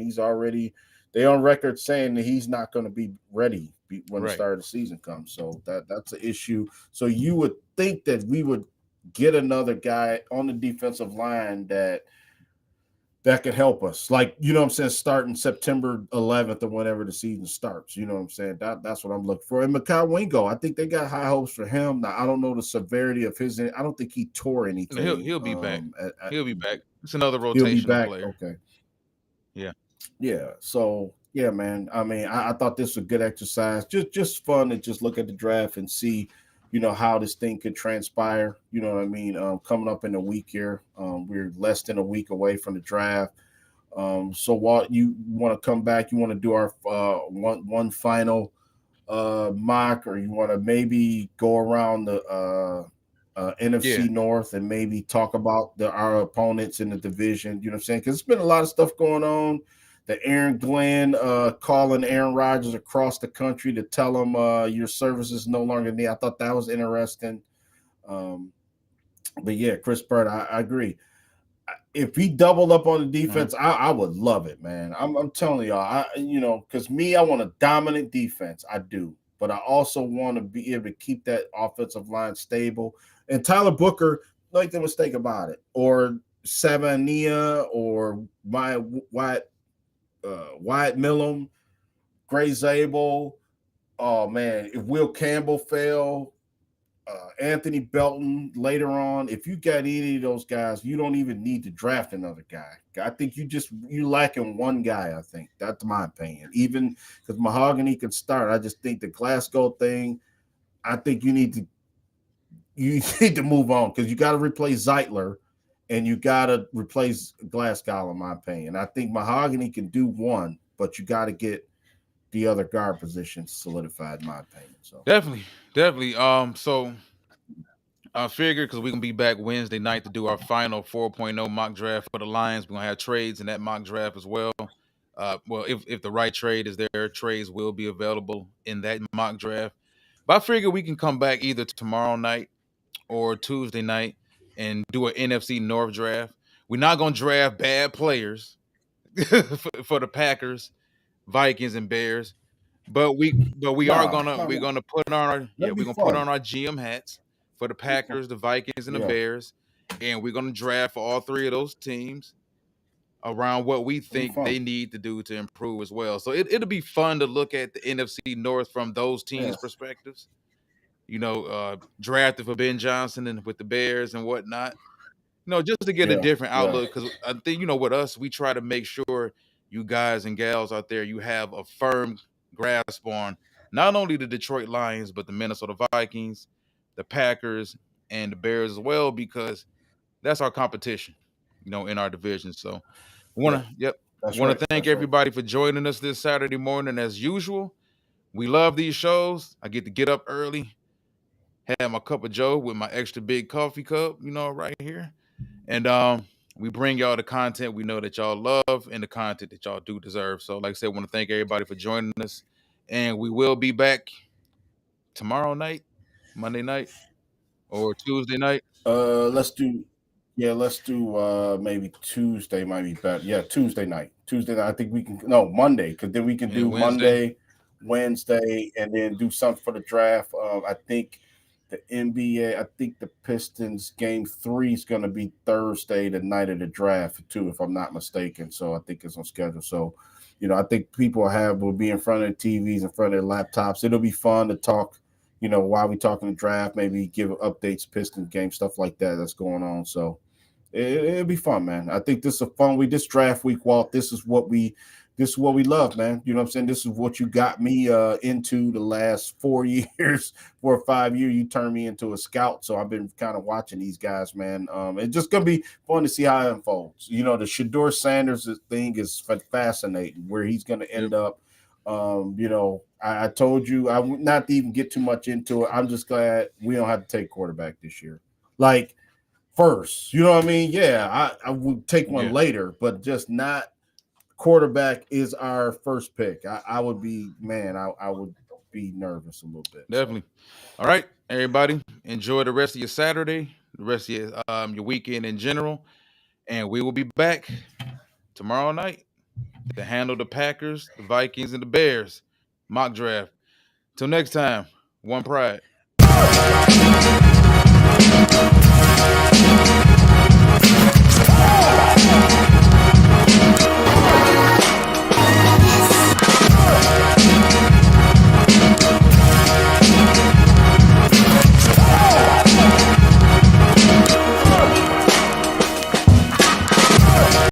They on record saying that he's not going to be ready when the start of the season comes. So that's an issue. So you would think that we would get another guy on the defensive line that that could help us. Like, you know what I'm saying, starting September 11th or whenever the season starts. You know what I'm saying? That's what I'm looking for. And Mikal Wingo, I think they got high hopes for him. Now, I don't know the severity of his. I don't think he tore No, anything. he'll be back. He'll be back. It's another He'll be rotational back. player. Okay. Yeah. Yeah. So yeah, man. I mean, I thought this was a good exercise. Just fun to just look at the draft and see, how this thing could transpire. You know what I mean? Coming up in a week here, we're less than a week away from the draft. So Walt, you want to come back? You want to do our one final mock, or you want to maybe go around the NFC North and maybe talk about our opponents in the division? You know what I'm saying? Because it's been a lot of stuff going on. The Aaron Glenn calling Aaron Rodgers across the country to tell him your services no longer need. I thought that was interesting. But yeah, Chris Bird, I agree. If he doubled up on the defense, I would love it, man. I'm telling y'all, because I want a dominant defense. I do. But I also want to be able to keep that offensive line stable. And Tyler Booker, make the mistake about it. Or Savania or Wyatt Millum, Gray Zabel. Oh, man. If Will Campbell fell, Anthony Belton later on, if you got any of those guys, you don't even need to draft another guy. I think you lacking one guy. I think that's my opinion. Even because Mahogany can start, I just think the Glasgow thing. I think you need to move on because you got to replace Zeitler, and you got to replace Glasgow. In my opinion, I think Mahogany can do one, but you got to get the other guard position solidified. In my opinion, so definitely. So I figured because we're gonna be back Wednesday night to do our final 4.0 mock draft for the Lions. We're gonna have trades in that mock draft as well. Well, if the right trade is there, trades will be available in that mock draft. But I figure we can come back either tomorrow night or Tuesday night and do an NFC North draft. We're not gonna draft bad players for the Packers, Vikings, and Bears. But we're gonna put on our GM hats for the Packers, the Vikings, and the Bears, and we're gonna draft for all three of those teams around what we think they need to do to improve as well. So it'll be fun to look at the NFC North from those teams' perspectives. Drafted for Ben Johnson and with the Bears and whatnot. Just to get a different outlook, because I think, with us, we try to make sure you guys and gals out there, you have a firm grasp on not only the Detroit Lions, but the Minnesota Vikings, the Packers, and the Bears as well, because that's our competition, in our division. So I want to thank everybody for joining us this Saturday morning. As usual, we love these shows. I get to get up early, have my cup of joe with my extra big coffee cup, right here. And we bring y'all the content we know that y'all love and the content that y'all do deserve. So, like I said, I want to thank everybody for joining us. And we will be back tomorrow night, Monday night, or Tuesday night. Let's do maybe Tuesday might be better. Yeah, Tuesday night. I think we can Monday, because then we can do Monday, Wednesday, and then do something for the draft. I think the NBA, I think the Pistons game 3 is going to be Thursday, the night of the draft too, if I'm not mistaken. So I think it's on schedule. So, I think people will be in front of their TVs, in front of their laptops. It'll be fun to talk, while we talking the draft, maybe give updates, Pistons game, stuff like that that's going on. So it'll be fun, man. I think this is a fun week. This draft week, Walt, this is what we love, man. You know what I'm saying? This is what you got me into the last 4 years, 4 or 5 years. You turned me into a scout. So I've been kind of watching these guys, man. It's just going to be fun to see how it unfolds. The Shedeur Sanders thing is fascinating, where he's going to end up. I told you I would not even get too much into it. I'm just glad we don't have to take quarterback this year. Like, first, you know what I mean? Yeah, I would take one later, but just not. Quarterback is our first pick. I would be, man, I would be nervous a little bit. Definitely. So. All right, everybody, enjoy the rest of your Saturday, the rest of your weekend in general, and we will be back tomorrow night to handle the Packers, the Vikings, and the Bears mock draft. Till next time, one pride.